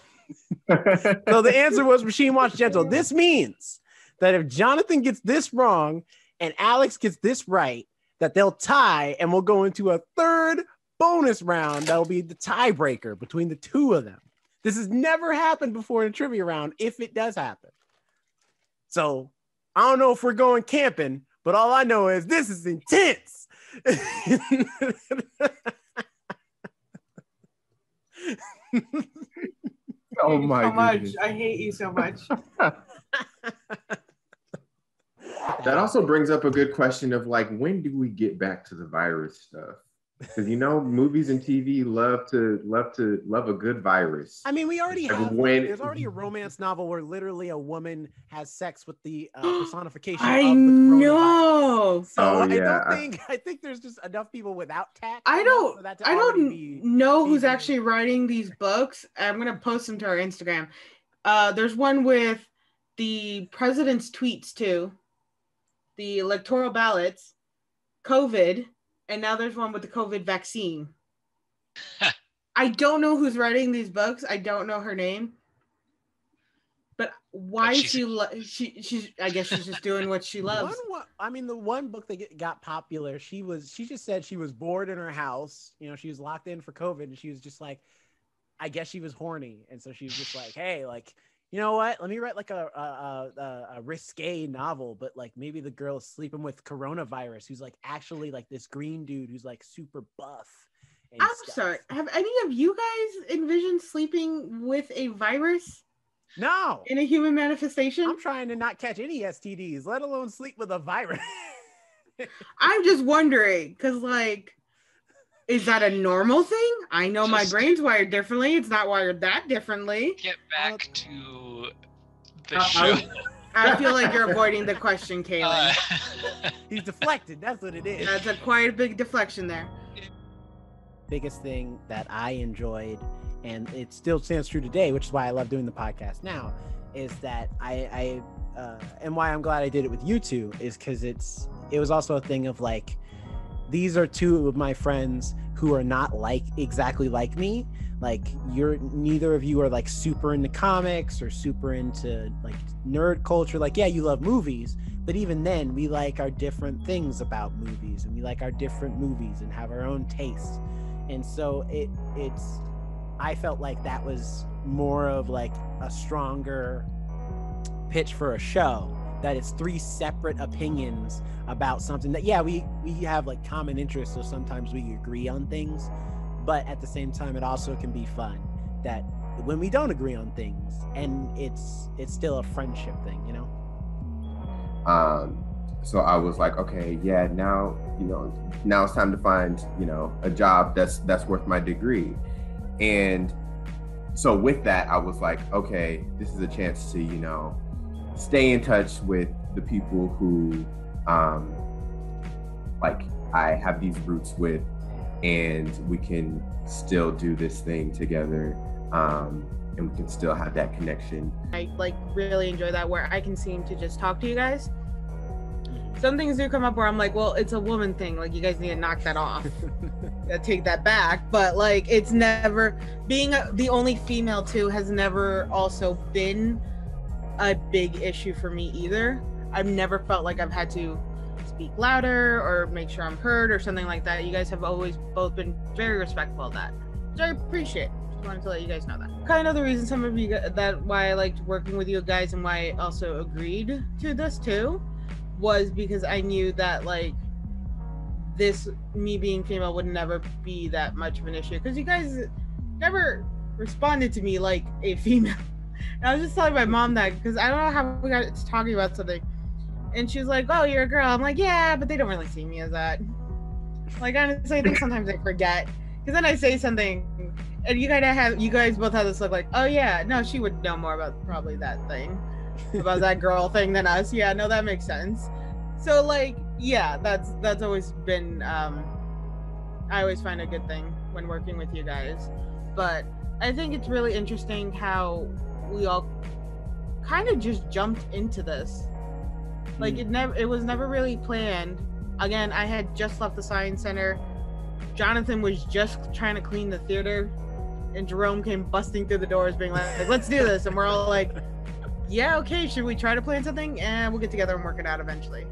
So the answer was Machine Watch Gentle. This means that if Jonathan gets this wrong and Alex gets this right, that they'll tie and we'll go into a third bonus round that'll be the tiebreaker between the two of them. This has never happened before in a trivia round, if it does happen. So I don't know if we're going camping, but all I know is this is intense. Oh my goodness. I hate you so much. That also brings up a good question of like, when do we get back to the virus stuff? Because movies and TV love a good virus. I mean, we already have. When- There's already a romance novel where literally a woman has sex with the personification I of the know. coronavirus. So Oh, I yeah. don't think. I think there's just enough people without tact. I for that to don't already be know who's TV. actually writing these books. I'm gonna post them to our Instagram. There's one with the president's tweets too, the electoral ballots, COVID, and now there's one with the COVID vaccine. I don't know who's writing these books. I don't know her name. But why is she's I guess she's just doing what she loves. The one book that got popular, she just said she was bored in her house. She was locked in for COVID, and she was just like, I guess she was horny, and so she was just like, hey, like, you know what? Let me write like a risque novel, but like maybe the girl is sleeping with coronavirus, who's like actually like this green dude who's like super buff. And I'm stuff. sorry. Have any of you guys envisioned sleeping with a virus? No. In a human manifestation? I'm trying to not catch any STDs, let alone sleep with a virus. I'm just wondering, because like, is that a normal thing? I know my brain's wired differently. It's not wired that differently. Get back to the show. I feel like you're avoiding the question, Kaylin. He's deflected. That's what it is. That's quite a big deflection there. Biggest thing that I enjoyed, and it still stands true today, which is why I love doing the podcast now, is that I and why I'm glad I did it with you two is because it was also a thing of like, these are two of my friends who are not exactly like me. Like, neither of you are like super into comics or super into like nerd culture. Like, yeah, you love movies, but even then we like our different things about movies, and we like our different movies and have our own tastes. And so I felt like that was more of like a stronger pitch for a show, that it's three separate opinions about something that, yeah, we have like common interests, so sometimes we agree on things, but at the same time it also can be fun that when we don't agree on things, and it's still a friendship thing, So I was like, okay, yeah, now it's time to find a job that's worth my degree. And so with that, I was like, okay, this is a chance to stay in touch with the people who like I have these roots with, and we can still do this thing together, and we can still have that connection. I like really enjoy that, where I can seem to just talk to you guys. Some things do come up where I'm like, well, it's a woman thing, like you guys need to knock that off. Take that back. But like, it's never being the only female too has never also been a big issue for me either. I've never felt like I've had to speak louder or make sure I'm heard or something like that. You guys have always both been very respectful of that, which I appreciate. Just wanted to let you guys know that. Kind of the reason some of you why I liked working with you guys, and why I also agreed to this too, was because I knew that like me being female would never be that much of an issue, because you guys never responded to me like a female. And I was just telling my mom that, because I don't know how we got to talking about something, and she was like, oh, you're a girl. I'm like, yeah, but they don't really see me as that. Like honestly, I think sometimes I forget because then I say something, and you guys both have this look like, oh yeah, no, she would know more about probably that thing, about that girl thing than us. Yeah, no, that makes sense. So like, yeah, that's always been. I always find a good thing when working with you guys, but I think it's really interesting how we all kind of just jumped into this. Like it was never really planned. Again, I had just left the Science Center. Jonathan was just trying to clean the theater, and Jerome came busting through the doors being like, let's do this. And we're all like, yeah, okay, should we try to plan something? And we'll get together and work it out eventually.